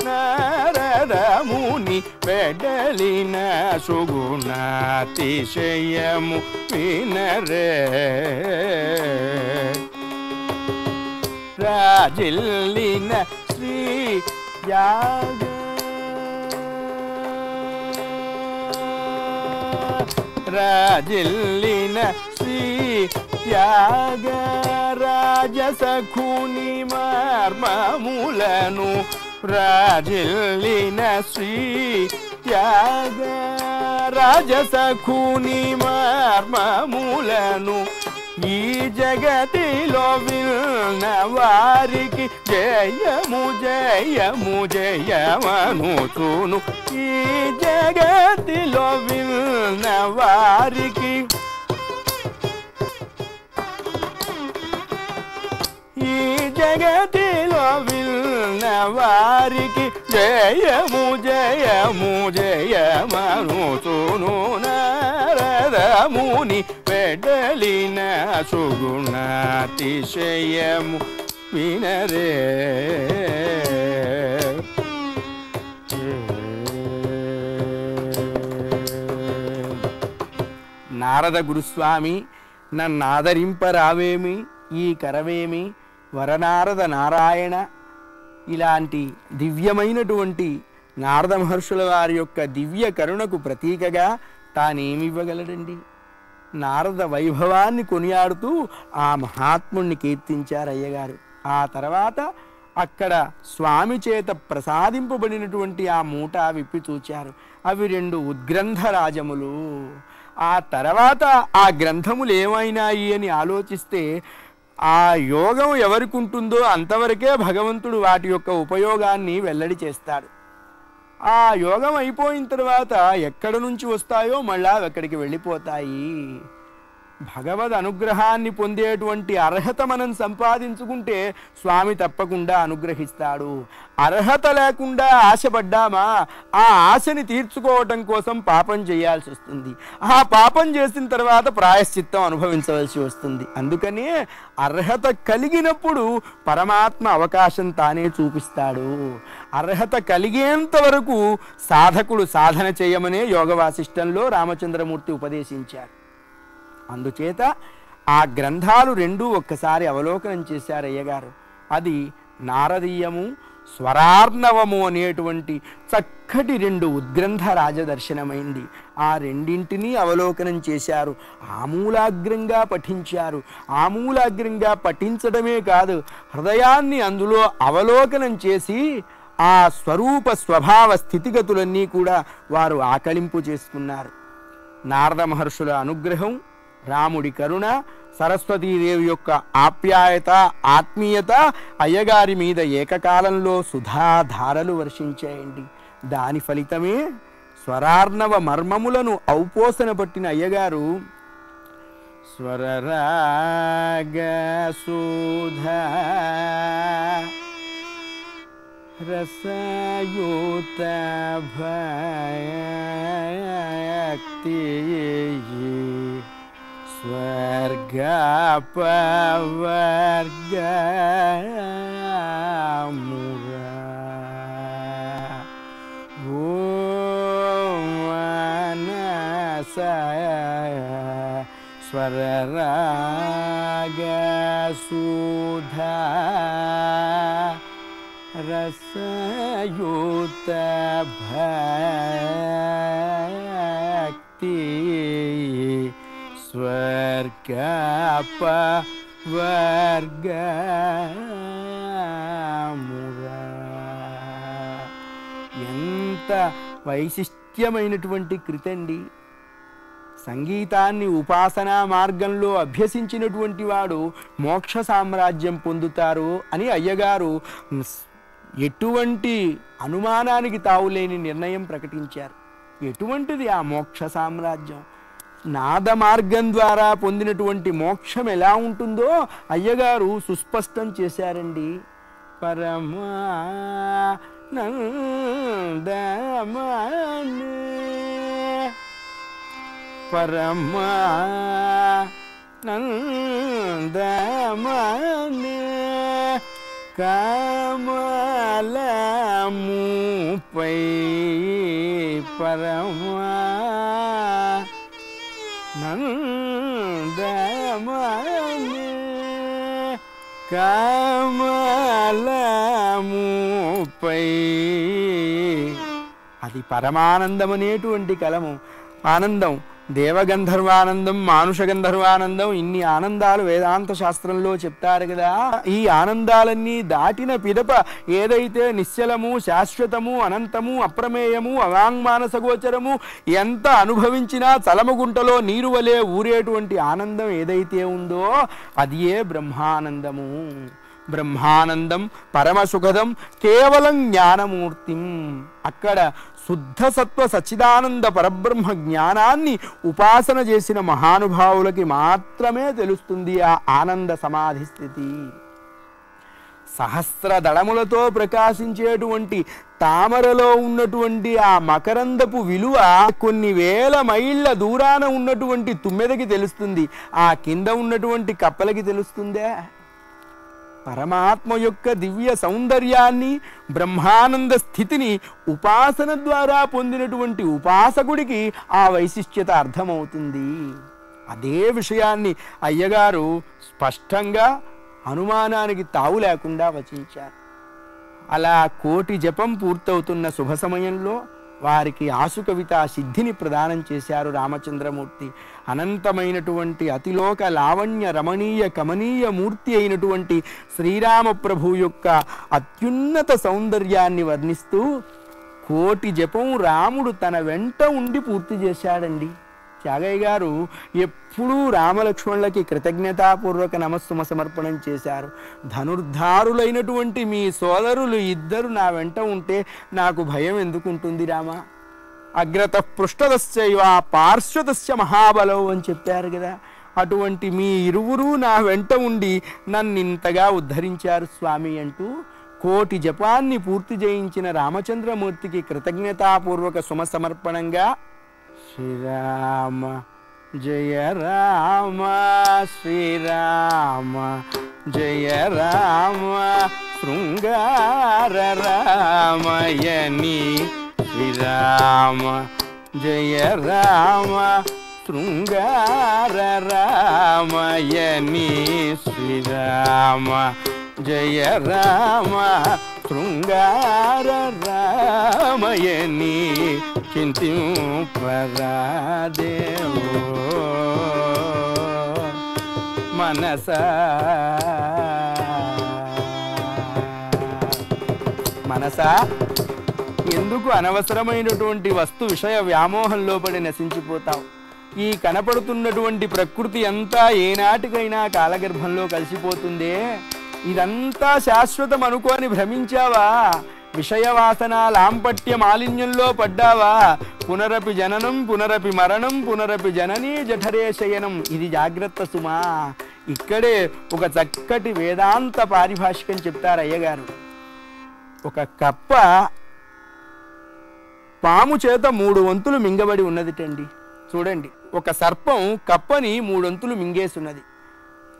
నారదముని వెడలిన సుగుణాతిశయము వినరే రాజిల్లిన శ్రీ యాగ రాజిల్లిన శ్రీ త్యాగరాజసఖుని మర్మములను రాజిల్లిన శ్రీ త్యాగరాజసఖుని మర్మములను ఈ జగతిలో విన్న వారికి జయము జయము జయమనుచును ఈ జగతిలో విన్న వారికి ఈ జగతిలో విన్న వారికి జయము జయము జయమనుచును నారదముని వెడలిన సుగుణాతిశయము వినరే. నారద గురుస్వామి నన్నాదరింపరావేమి ఈ కరవేమి వరనారద నారాయణ ఇలాంటి దివ్యమైనటువంటి నారద మహర్షుల వారి యొక్క దివ్య కరుణకు ప్రతీకగా తానేమివ్వగలడండి? నారద వైభవాన్ని కొనియాడుతూ ఆ మహాత్ముణ్ణి కీర్తించారు అయ్యగారు. ఆ తర్వాత అక్కడ స్వామి చేత ప్రసాదింపబడినటువంటి ఆ మూట విప్పి చూచారు. అవి 2 ఉద్గ్రంథ రాజములు. ఆ తర్వాత ఆ గ్రంథములు ఏమైనాయి అని ఆలోచిస్తే ఆ యోగం ఎవరికి ఉంటుందో అంతవరకే భగవంతుడు వాటి యొక్క ఉపయోగాన్ని వెల్లడి చేస్తాడు. ఆ యోగం అయిపోయిన తర్వాత ఎక్కడ నుంచి వస్తాయో మళ్ళా అక్కడికి వెళ్ళిపోతాయి. భగవద్ అనుగ్రహాన్ని పొందేటువంటి అర్హత మనం సంపాదించుకుంటే స్వామి తప్పకుండా అనుగ్రహిస్తాడు. అర్హత లేకుండా ఆశపడ్డామా ఆ ఆశని తీర్చుకోవటం కోసం పాపం చేయాల్సి వస్తుంది. ఆ పాపం చేసిన తర్వాత ప్రాయశ్చిత్తం అనుభవించవలసి వస్తుంది. అందుకనే అర్హత కలిగినప్పుడు పరమాత్మ అవకాశం తానే చూపిస్తాడు. అర్హత కలిగేంత వరకు సాధకుడు సాధన చేయమనే యోగ వాసిష్టంలో రామచంద్రమూర్తి ఉపదేశించారు. అందుచేత ఆ గ్రంథాలు 2 ఒక్కసారి అవలోకనం చేశారు అయ్యగారు. అది నారదీయము స్వరార్ణవము అనేటువంటి చక్కటి 2 ఉద్గ్రంథ రాజదర్శనమైంది. ఆ రెండింటినీ అవలోకనం చేశారు. ఆమూలాగ్రంగా పఠించారు. ఆమూలాగ్రంగా పఠించడమే కాదు, హృదయాన్ని అందులో అవలోకనం చేసి ఆ స్వరూప స్వభావ స్థితిగతులన్నీ కూడా వారు ఆకలింపు చేసుకున్నారు. నారద మహర్షుల అనుగ్రహం, రాముడి కరుణ, సరస్వతీదేవి యొక్క ఆప్యాయత, ఆత్మీయత అయ్యగారి మీద ఏకకాలంలో సుధాధారలు వర్షించాయండి. దాని ఫలితమే స్వరార్ణవ మర్మములను ఔపోసన పట్టిన అయ్యగారు స్వరరాగ సుధా రసయుత భక్తి స్వర్గ పవర్గ మురా ఓ మనస స్వరరాగ సుధా రసయుత భక్తి స్వర్గ పవర్గ మురా. ఎంత వైశిష్ట్యమైనటువంటి కృతండి. సంగీతాన్ని ఉపాసనా మార్గంలో అభ్యసించినటువంటి వాడు మోక్ష సామ్రాజ్యం పొందుతారు అని అయ్యగారు ఎటువంటి అనుమానానికి తావులేని నిర్ణయం ప్రకటించారు. ఎటువంటిది ఆ మోక్ష సామ్రాజ్యం? నాద మార్గం ద్వారా పొందినటువంటి మోక్షం ఎలా ఉంటుందో అయ్యగారు సుస్పష్టం చేశారండి. పరమానందమనే పరమానందమనే కమలముపై పరమానందమనే కమలముపై. అది పరమానందం అనేటువంటి కలము. ఆనందం దేవగంధర్వానందం, మానుష గంధర్వానందం, ఇన్ని ఆనందాలు వేదాంత శాస్త్రంలో చెప్తారు కదా. ఈ ఆనందాలన్నీ దాటిన పిదప ఏదైతే నిశ్చలము, శాశ్వతము, అనంతము, అప్రమేయము, అవాంగ్మానసగోచరము, ఎంత అనుభవించినా చలమగుంటలో నీరు వలె ఊరేటువంటి ఆనందం ఏదైతే ఉందో అది ఏ బ్రహ్మానందము. బ్రహ్మానందం పరమసుఖదం కేవలం జ్ఞానమూర్తిం. అక్కడ శుద్ధ సత్వ సచ్చిదానంద పరబ్రహ్మ జ్ఞానాన్ని ఉపాసన చేసిన మహానుభావులకి మాత్రమే తెలుస్తుంది ఆ ఆనంద సమాధి స్థితి. సహస్ర దళములతో ప్రకాశించేటువంటి తామరలో ఉన్నటువంటి ఆ మకరందపు విలువ కొన్ని వేల మైళ్ళ దూరాన ఉన్నటువంటి తుమ్మెదకి తెలుస్తుంది, ఆ కింద ఉన్నటువంటి కప్పలకి తెలుస్తుందే. పరమాత్మ యొక్క దివ్య సౌందర్యాన్ని, బ్రహ్మానంద స్థితిని ఉపాసన ద్వారా పొందినటువంటి ఉపాసకుడికి ఆ వైశిష్ట్యత అర్థమవుతుంది. అదే విషయాన్ని అయ్యగారు స్పష్టంగా అనుమానానికి తావు లేకుండా వచించారు. అలా 1,000,000 జపం పూర్తవుతున్న శుభ సమయంలో వారికి ఆసు కవిత సిద్ధిని ప్రదానం చేశారు రామచంద్రమూర్తి. అనంతమైనటువంటి అతిలోక లావణ్య రమణీయ కమనీయ మూర్తి అయినటువంటి శ్రీరామ ప్రభు యొక్క అత్యున్నత సౌందర్యాన్ని వర్ణిస్తూ 1,000,000 జపం రాముడు తన వెంట ఉండి పూర్తి చేశాడండి. త్యాగయ్య గారు ఎప్పుడూ రామలక్ష్మణులకి కృతజ్ఞతాపూర్వక నమస్సుమ సమర్పణం చేశారు. ధనుర్ధారులైనటువంటి మీ సోదరులు ఇద్దరు నా వెంట ఉంటే నాకు భయం ఎందుకుంటుంది రామా. అగ్రత పృష్ఠదశ్చైవ పార్శ్వతస్య మహాబలవు అని చెప్పారు కదా. అటువంటి మీ ఇరువురు నా వెంట ఉండి నన్ను ఇంతగా ఉద్ధరించారు స్వామి అంటూ 1,000,000 జపాన్ని పూర్తి చేయించిన రామచంద్రమూర్తికి కృతజ్ఞతాపూర్వక సుమ సమర్పణంగా శ్రీరామ జయ రామ, శ్రీరామ జయ రామ, శృంగార రామయని, శ్రీరామ జయ రామ, శృంగార రామయని, శ్రీరామ జయ రామ, శృంగార రామయని, చింతింపరాదేవో మనసా. మనసా ఎందుకు అనవసరమైనటువంటి వస్తు విషయ వ్యామోహంలో పడి నశించిపోతావు? ఈ కనపడుతున్నటువంటి ప్రకృతి అంతా ఏనాటికైనా కాలగర్భంలో కలిసిపోతుందే. ఇదంతా శాశ్వతం అనుకోని భ్రమించావా? విషయవాసన లాంపట్య మాలిన్యంలో పడ్డావా? పునరపి జననం పునరపి మరణం పునరపి జననీ జఠరే శయనం. ఇది జాగ్రత్త సుమా. ఇక్కడే ఒక చక్కటి వేదాంత పారిభాషికం చెప్తారు అయ్యగారు. ఒక కప్ప పాము చేత 3 వంతులు మింగబడి ఉన్నదిటండి. చూడండి, ఒక సర్పం కప్పని 3 వంతులు మింగేసున్నది.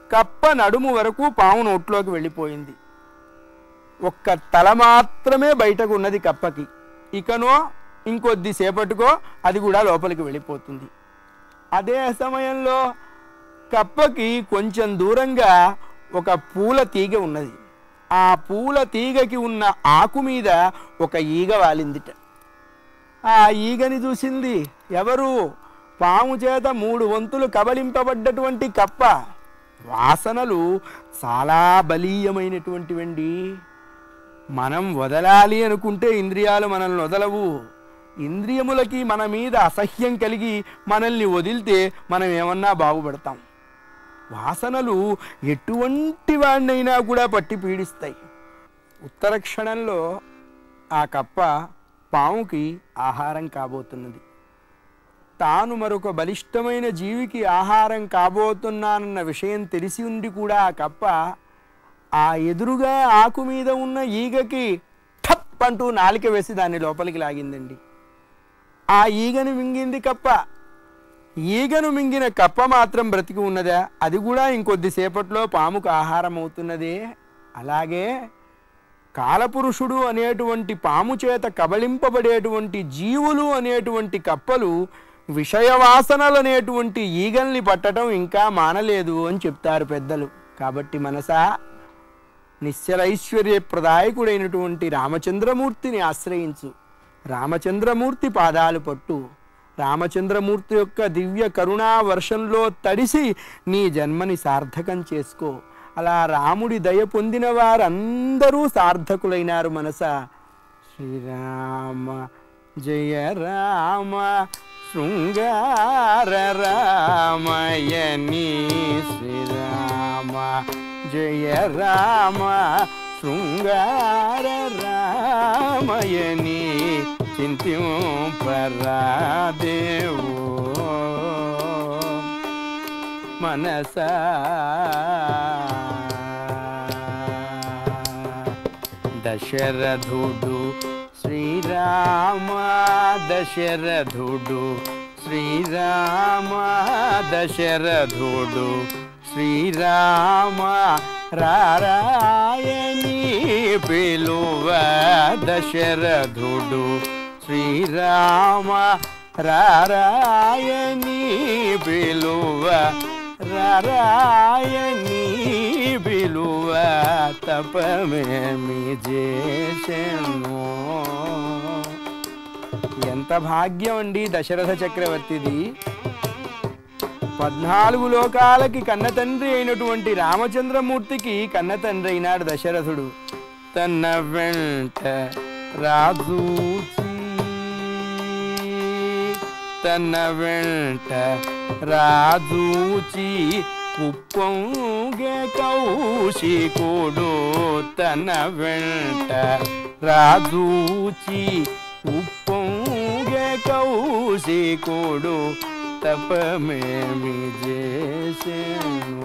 కప్ప నడుము వరకు పాము నోట్లోకి వెళ్ళిపోయింది. ఒక్క తల మాత్రమే బయటకు ఉన్నది కప్పకి. ఇకనో ఇంకొద్ది సేపటికో అది కూడా లోపలికి వెళ్ళిపోతుంది. అదే సమయంలో కప్పకి కొంచెం దూరంగా ఒక పూల తీగ ఉన్నది. ఆ పూల తీగకి ఉన్న ఆకు మీద ఒక ఈగ వాలిందిట. ఆ ఈగని చూసింది ఎవరు? పాము చేత 3 వంతులు కబళింపబడ్డటువంటి కప్ప. వాసనలు చాలా బలీయమైనటువంటివండి. మనం వదలాలి అనుకుంటే ఇంద్రియాలు మనల్ని వదలవు. ఇంద్రియములకి మన మీద అసహ్యం కలిగి మనల్ని వదిలితే మనం ఏమన్నా బాగుపడతాం. వాసనలు ఎటువంటి వాడినైనా కూడా పట్టి పీడిస్తాయి. ఉత్తర క్షణంలో ఆ కప్ప పాముకి ఆహారం కాబోతున్నది. తాను మరొక బలిష్టమైన జీవికి ఆహారం కాబోతున్నానన్న విషయం తెలిసి ఉండి కూడా ఆ కప్ప ఆ ఎదురుగా ఆకు మీద ఉన్న ఈగకి ఠప్ అంటూ నాలిక వేసి దాన్ని లోపలికి లాగిందండి. ఆ ఈగను మింగింది కప్ప. ఈగను మింగిన కప్ప మాత్రం బ్రతికి ఉన్నదా? అది కూడా ఇంకొద్దిసేపట్లో పాముకు ఆహారం అవుతున్నదే. అలాగే కాలపురుషుడు అనేటువంటి పాము చేత కబళింపబడేటువంటి జీవులు అనేటువంటి కప్పలు విషయవాసనలు అనేటువంటి ఈగల్ని పట్టడం ఇంకా మానలేదు అని చెప్తారు పెద్దలు. కాబట్టి మనసా, నిశ్చలైశ్వర్య ప్రదాయకుడైనటువంటి రామచంద్రమూర్తిని ఆశ్రయించు. రామచంద్రమూర్తి పాదాలు పట్టు. రామచంద్రమూర్తి యొక్క దివ్య కరుణా వర్షంలో తడిసి నీ జన్మని సార్థకం చేసుకో. అలా రాముడి దయ పొందిన వారందరూ సార్థకులైనారు మనస. శ్రీరామ జయ రామ శృంగార రామయని, శ్రీరామ జయ రామ శృంగార రామయని, చింతింపరాదేవో మనసా. దశరథుడు శ్రీరామ, దశరథుడు శ్రీరామ, దశరథుడు శ్రీరామ, రారాయణి పిలువ. దశరథుడు శ్రీరామ, రారాయణి పిలువ, రారాయణి పిలువ, తపమేమి చేసెను. ఎంత భాగ్యం అండి దశరథ చక్రవర్తిది. 14 లోకాలకి కన్నతండ్రి అయినటువంటి రామచంద్రమూర్తికి కన్నతండ్రి అయినాడు దశరథుడు. తన వెంట రాజూచి, తన వెంట రాజూచి ఉప్పొంగే కౌశికుడు. తన వెంట రాజూచి ఉప్పొంగే కౌశికుడు, తపమేమి చేసెను.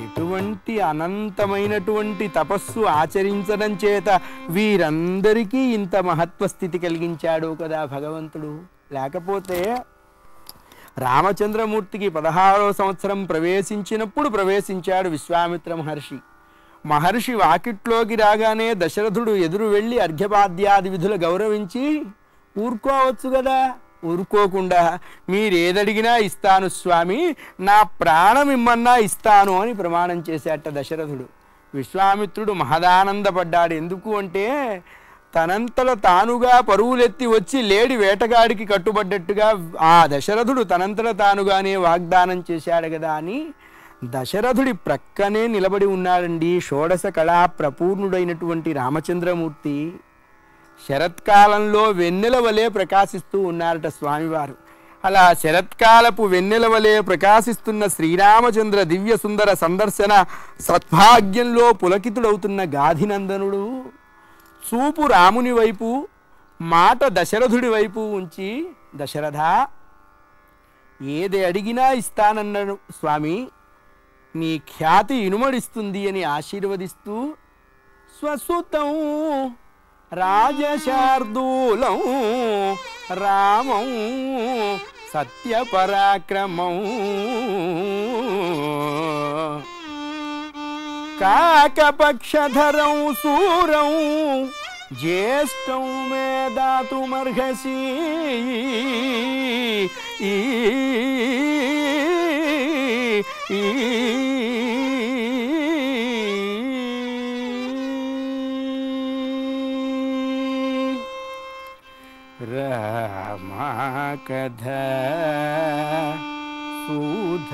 ఎటువంటి అనంతమైనటువంటి తపస్సు ఆచరించడం చేత వీరందరికీ ఇంత మహత్వ స్థితి కలిగించాడు కదా భగవంతుడు. లేకపోతే రామచంద్రమూర్తికి 16వ సంవత్సరం ప్రవేశించినప్పుడు ప్రవేశించాడు విశ్వామిత్ర మహర్షి. మహర్షి వాకిట్లోకి రాగానే దశరథుడు ఎదురు వెళ్ళి అర్ఘ్యపాద్యాది విధులు గౌరవించి ఊరుకోవచ్చు కదా. ఊరుకోకుండా మీరేదడిగినా ఇస్తాను స్వామి, నా ప్రాణం ఇమ్మన్నా ఇస్తాను అని ప్రమాణం చేశాట దశరథుడు. విశ్వామిత్రుడు మహదానందపడ్డాడు. ఎందుకు అంటే తనంతట తానుగా పరువులెత్తి వచ్చి లేడి వేటగాడికి కట్టుబడ్డట్టుగా ఆ దశరథుడు తనంతట తానుగానే వాగ్దానం చేశాడు కదా అని దశరథుడి ప్రక్కనే నిలబడి ఉన్నాడండి షోడశ కళా ప్రపూర్ణుడైనటువంటి రామచంద్రమూర్తి. శరత్కాలంలో వెన్నెల వలె ప్రకాశిస్తూ ఉన్నారట స్వామివారు. అలా శరత్కాలపు వెన్నెల వలె ప్రకాశిస్తున్న శ్రీరామచంద్ర దివ్య సుందర సందర్శన సద్భాగ్యంలో పులకితుడవుతున్న గాధినందనుడు చూపు రాముని వైపు, మాట దశరథుడి వైపు ఉంచి, దశరథ ఏది అడిగినా ఇస్తానన్నాడు స్వామి, నీ ఖ్యాతి ఇనుమడిస్తుంది అని ఆశీర్వదిస్తూ స్వసుతం రాజశార్దూలం రామం సత్యపరాక్రమం కాకపక్షధరం శూరం జ్యేష్టం మే దాతుమర్హసి రామ కథ సుధ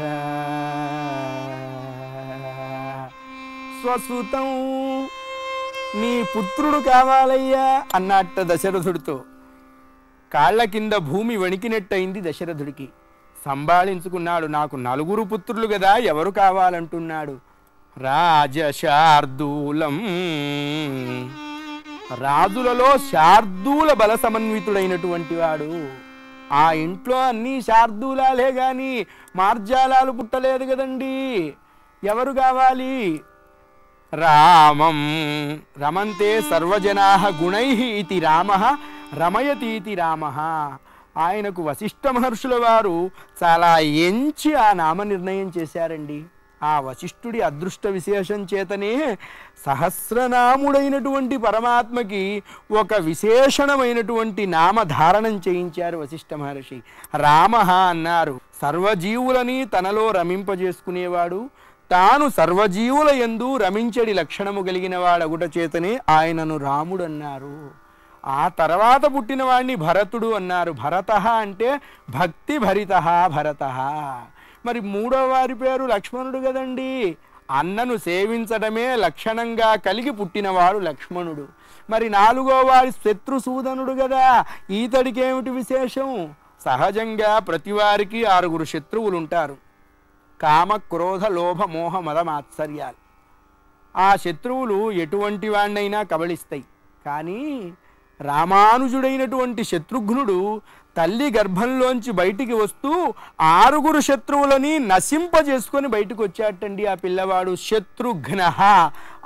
స్వసుతం నీ పుత్రుడు కావాలయ్యా అన్నట్ట దశరథుడితో. కాళ్ళ కింద భూమి వణికినట్టయింది దశరథుడికి. సంభాళించుకున్నాడు. నాకు 4 పుత్రులు కదా, ఎవరు కావాలంటున్నాడు. రాజశార్దూలం, రాజులలో శార్దూల బల సమన్వితుడైనటువంటి వాడు. ఆ ఇంట్లో అన్నీ శార్దూలాలే గాని మార్జాలాలు పుట్టలేదు కదండి. ఎవరు కావాలి? రామం రమంతే సర్వజనాః గుణైః ఇతి రామః రమయతి ఇతి రామః. ఆయనకు వశిష్ఠ మహర్షుల వారు చాలా ఎంచి ఆ నామ నిర్ణయం చేశారండి. ఆ వశిష్ఠుడి అదృష్ట విశేషం చేతనే సహస్రనాముడైనటువంటి పరమాత్మకి ఒక విశేషణమైనటువంటి నామధారణం చేయించారు వశిష్ఠ మహర్షి. రామః అన్నారు. సర్వజీవులని తనలో రమింపజేసుకునేవాడు, తాను సర్వజీవుల యందు రమించడి లక్షణము కలిగిన వాడగుట చేతనే ఆయనను రాముడన్నారు. ఆ తర్వాత పుట్టిన వాడిని భరతుడు అన్నారు. భరత అంటే భక్తి భరిత భరత. మరి మూడో వారి పేరు లక్ష్మణుడు కదండి. అన్నను సేవించడమే లక్షణంగా కలిగి పుట్టినవాడు లక్ష్మణుడు. మరి నాలుగో వారి శత్రుసూదనుడు కదా. ఈతడికి ఏమిటి విశేషం? సహజంగా ప్రతి వారికి 6 శత్రువులు ఉంటారు. కామ, క్రోధ, లోభ, మోహ, మద, మాత్సర్యాలు. ఆ శత్రువులు ఎటువంటి వాణ్ణైనా కబళిస్తాయి. కానీ రామానుజుడైనటువంటి శత్రుఘ్నుడు తల్లి గర్భంలోంచి బయటికి వస్తూ 6 శత్రువులని నశింపజేసుకొని బయటకు వచ్చాటండి ఆ పిల్లవాడు. శత్రుఘ్న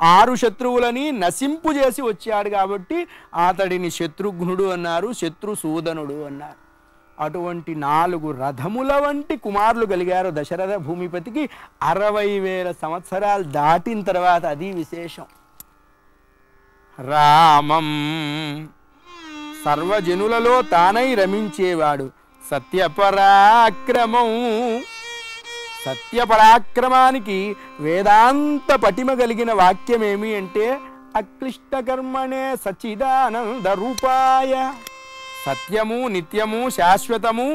6 శత్రువులని నశింపు చేసి వచ్చాడు కాబట్టి అతడిని శత్రుఘ్నుడు అన్నారు, శత్రుసూదనుడు అన్నారు. అటువంటి 4 రథముల వంటి కుమారులు కలిగారు దశరథ భూమిపతికి. 60,000 సంవత్సరాలు దాటిన తర్వాత. అది విశేషం. రామం సర్వజనులలో తానై రమించేవాడు. సత్యపరాక్రమం. సత్యపరాక్రమానికి వేదాంత పటిమ కలిగిన వాక్యం ఏమి అంటే అక్లిష్ట కర్మణే సచ్చిదానంద రూపాయ. సత్యము, నిత్యము, శాశ్వతము,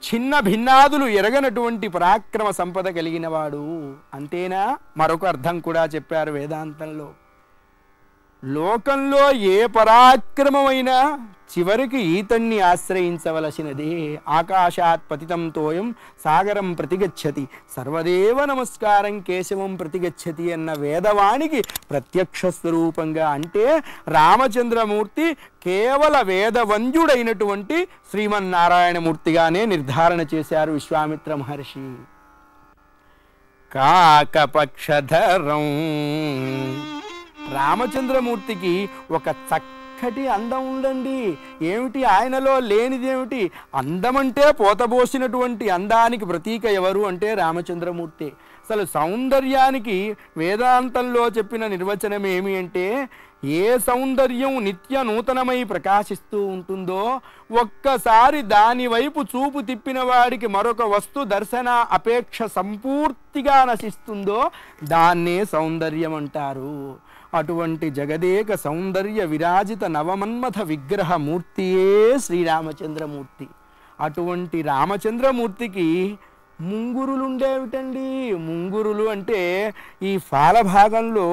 చిన్న భిన్నాదులు ఎరగనటువంటి పరాక్రమ సంపద కలిగిన వాడు. అంతేనా? మరొక అర్థం కూడా చెప్పారు వేదాంతంలో. లోకంలో ఏ పరాక్రమమైనా చివరికి ఈతన్ని ఆశ్రయించవలసినదే. ఆకాశాత్ పతితం తోయం సాగరం ప్రతిగచ్చతి, సర్వదేవ నమస్కారం కేశవం ప్రతిగచ్చతి అన్న వేదవానికి ప్రత్యక్ష స్వరూపంగా అంటే రామచంద్రమూర్తి కేవల వేదవంద్యుడైనటువంటి శ్రీమన్నారాయణమూర్తిగానే నిర్ధారణ చేశారు విశ్వామిత్ర మహర్షి. కాకపక్షధరం. రామచంద్రమూర్తికి ఒక చక్కటి అందం ఉందండి. ఏమిటి ఆయనలో లేనిదేమిటి? అందమంటే పోతబోసినటువంటి అందానికి ప్రతీక ఎవరు అంటే రామచంద్రమూర్తి. అసలు సౌందర్యానికి వేదాంతంలో చెప్పిన నిర్వచనం ఏమి అంటే ఏ సౌందర్యం నిత్య నూతనమై ప్రకాశిస్తూ ఉంటుందో ఒక్కసారి దాని వైపు చూపు తిప్పిన వాడికి మరొక వస్తు దర్శన అపేక్ష సంపూర్తిగా నశిస్తుందో దాన్నే సౌందర్యం అంటారు. అటువంటి జగదేక సౌందర్య విరాజిత నవమన్మథ విగ్రహమూర్తియే శ్రీరామచంద్రమూర్తి. అటువంటి రామచంద్రమూర్తికి ముంగురులు ఉండేవిటండి. ముంగురులు అంటే ఈ ఫాల భాగంలో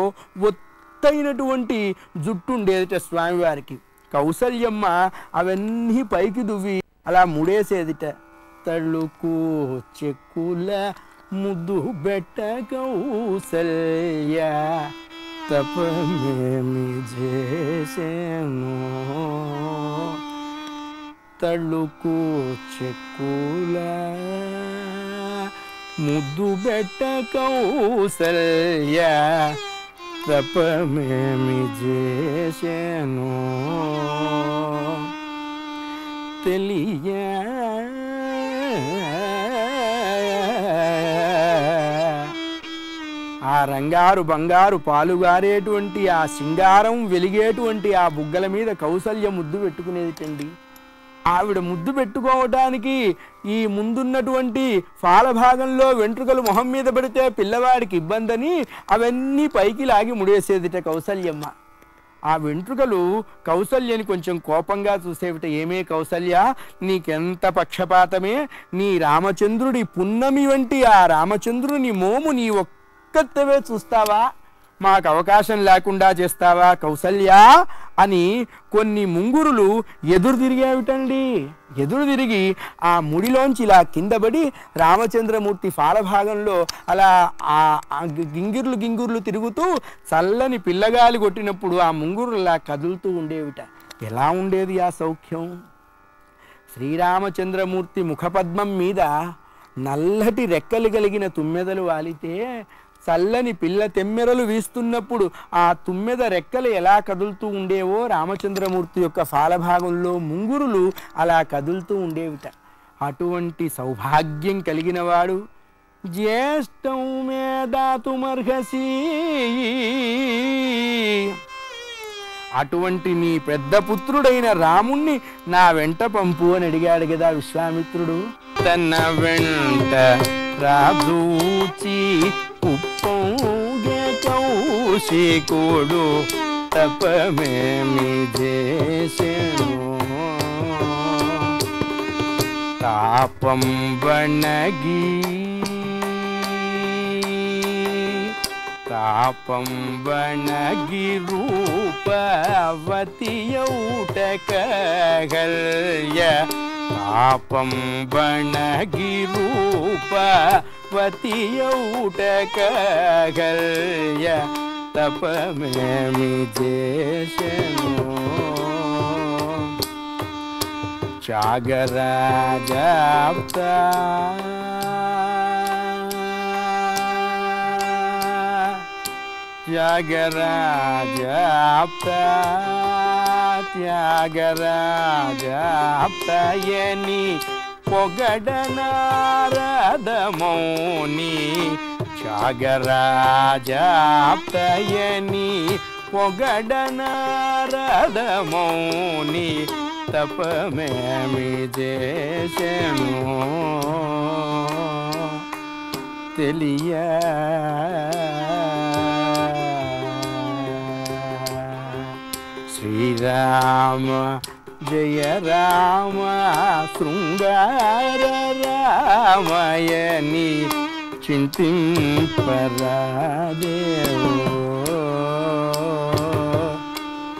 ఒత్తైనటువంటి జుట్టు ఉండేదిట స్వామివారికి. కౌసల్యమ్మ అవన్నీ పైకి దువ్వి అలా ముడేసేదిట. తళ్ళుకు చెక్కుల ముద్దు బెట్ట కౌసల్య తపమేమి చేసేను. తళ్ళుకు చెక్కుల ముద్దు బెట్ట కౌసల్య తపమేమి చేసేను తెలియ. ఆ రంగారు బంగారు పాలుగారేటువంటి ఆ సింగారం వెలిగేటువంటి ఆ బుగ్గల మీద కౌసల్య ముద్దు పెట్టుకునేదిటండి. ఆవిడ ముద్దు పెట్టుకోవటానికి ఈ ముందున్నటువంటి ఫాల భాగంలో వెంట్రుకలు మొహం మీద పెడితే పిల్లవాడికి ఇబ్బందని అవన్నీ పైకి లాగి ముడేసేదిట కౌసల్యమ్మ. ఆ వెంట్రుకలు కౌసల్యని కొంచెం కోపంగా చూసేవిట. ఏమే కౌసల్య, నీకెంత పక్షపాతమే! నీ రామచంద్రుడి పున్నమి వంటి ఆ రామచంద్రుని మోము నీ ఒక్కత్తవే చూస్తావా? మాకు అవకాశం లేకుండా చేస్తావా కౌసల్య అని కొన్ని ముంగురులు ఎదురు తిరిగేవిటండి. ఎదురు తిరిగి ఆ ముడిలోంచి ఇలా కిందపడి రామచంద్రమూర్తి ఫాలభాగంలో అలా గింగిర్లు తిరుగుతూ చల్లని పిల్లగాలి కొట్టినప్పుడు ఆ ముంగురులు అలా కదులుతూ ఉండేవిట. ఎలా ఉండేది ఆ సౌఖ్యం! శ్రీరామచంద్రమూర్తి ముఖపద్మం మీద నల్లటి రెక్కలు కలిగిన తుమ్మెదలు వాలితే చల్లని పిల్ల తెమ్మెరలు వీస్తున్నప్పుడు ఆ తుమ్మెద రెక్కలు ఎలా కదులుతూ ఉండేవో రామచంద్రమూర్తి యొక్క ఫాలభాగంలో ముంగురులు అలా కదులుతూ ఉండేవిట. అటువంటి సౌభాగ్యం కలిగిన వాడు జ్యేష్ఠం మే దాతుమర్హసి, అటువంటి నీ పెద్ద పుత్రుడైన రాముణ్ణి నా వెంట పంపు అని అడిగాడు కదా విశ్వామిత్రుడు. తన వెంట రాజూచి ఉప్పొంగే కౌశికుడు తపమేమి చేసెను తాపం బణగి తాపం బణగి రూపవతియౌటకగల్య తాపం బణగి రూపవతియౌటకగల్య తపమేమి చేసెను త్యాగరాజాప్త త్యాగరాజాప్త త్యాగరాజాప్తయని పొగడనారదమౌని త్యాగరాజాప్తయని పొగడనారదమౌని తపమేమి చేసెను తెలియ శ్రీరామ జయ రామ శృంగార రామయని చింతింపరాదేవో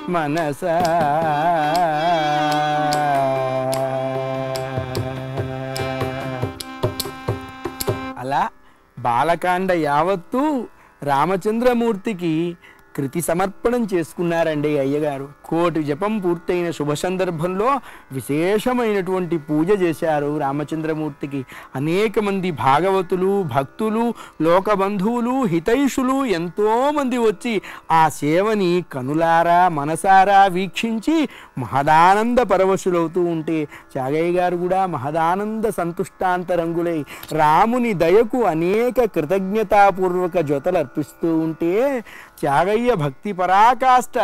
మనసా అలా బాలకాండ యావత్తు రామచంద్రమూర్తికి కృతి సమర్పణం చేసుకున్నారండి అయ్యగారు. కోటి జపం పూర్తయిన శుభ సందర్భంలో విశేషమైనటువంటి పూజ చేశారు రామచంద్రమూర్తికి. అనేక మంది భాగవతులు, భక్తులు, లోకబంధువులు, హితైషులు ఎంతోమంది వచ్చి ఆ సేవని కనులారా మనసారా వీక్షించి మహదానంద పరవశులవుతూ ఉంటే త్యాగయ్య గారు కూడా మహదానంద సంతుష్టాంతరంగులై రాముని దయకు అనేక కృతజ్ఞతాపూర్వక జొతలు అర్పిస్తూ ఉంటే త్యాగయ్య భక్తి పరాకాష్ట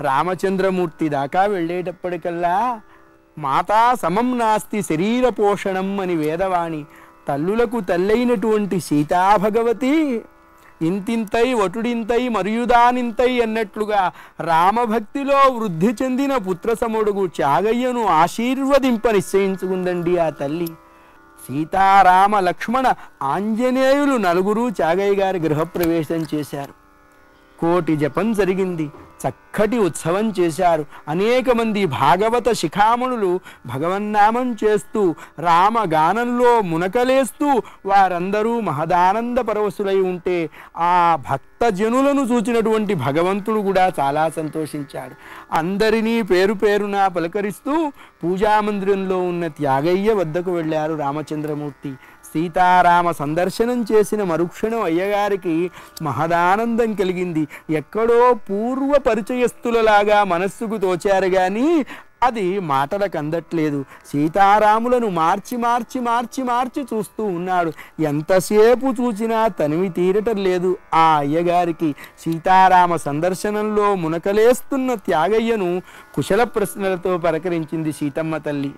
రామచంద్రమూర్తి దాకా వెళ్ళేటప్పటికల్లా మాతా సమం నాస్తి శరీర పోషణం అని వేదవాణి. తల్లులకు తల్లైనటువంటి సీతాభగవతి ఇంతింతై వటుడింతై మరియుదానింతై అన్నట్లుగా రామభక్తిలో వృద్ధి చెందిన పుత్రసముడుగు త్యాగయ్యను ఆశీర్వదింప నిశ్చయించుకుందండి ఆ తల్లి. సీతారామ లక్ష్మణ ఆంజనేయులు నలుగురు త్యాగయ్య గారి గృహప్రవేశం చేశారు. కోటి జపం జరిగింది. చక్కటి ఉత్సవం చేశారు. అనేక మంది భాగవత శిఖామణులు భగవన్నామం చేస్తూ రామగానంలో మునకలేస్తూ వారందరూ మహదానంద పరవశులై ఉంటే ఆ భక్తజనులను చూచినటువంటి భగవంతుడు కూడా చాలా సంతోషించాడు. అందరినీ పేరు పేరున పలకరిస్తూ పూజామందిరంలో ఉన్న త్యాగయ్య వద్దకు వెళ్ళారు రామచంద్రమూర్తి. సీతారామ సందర్శనం చేసిన మరుక్షణం అయ్యగారికి మహదానందం కలిగింది. ఎక్కడో పూర్వ పరిచయస్తులలాగా మనస్సుకు తోచారు కానీ అది మాటలకు అందట్లేదు. సీతారాములను మార్చి మార్చి మార్చి మార్చి చూస్తూ ఉన్నాడు. ఎంతసేపు చూసినా తనివి తీరటం లేదు ఆ అయ్యగారికి. సీతారామ సందర్శనంలో మునకలేస్తున్న త్యాగయ్యను కుశల ప్రశ్నలతో పలకరించింది సీతమ్మ తల్లి.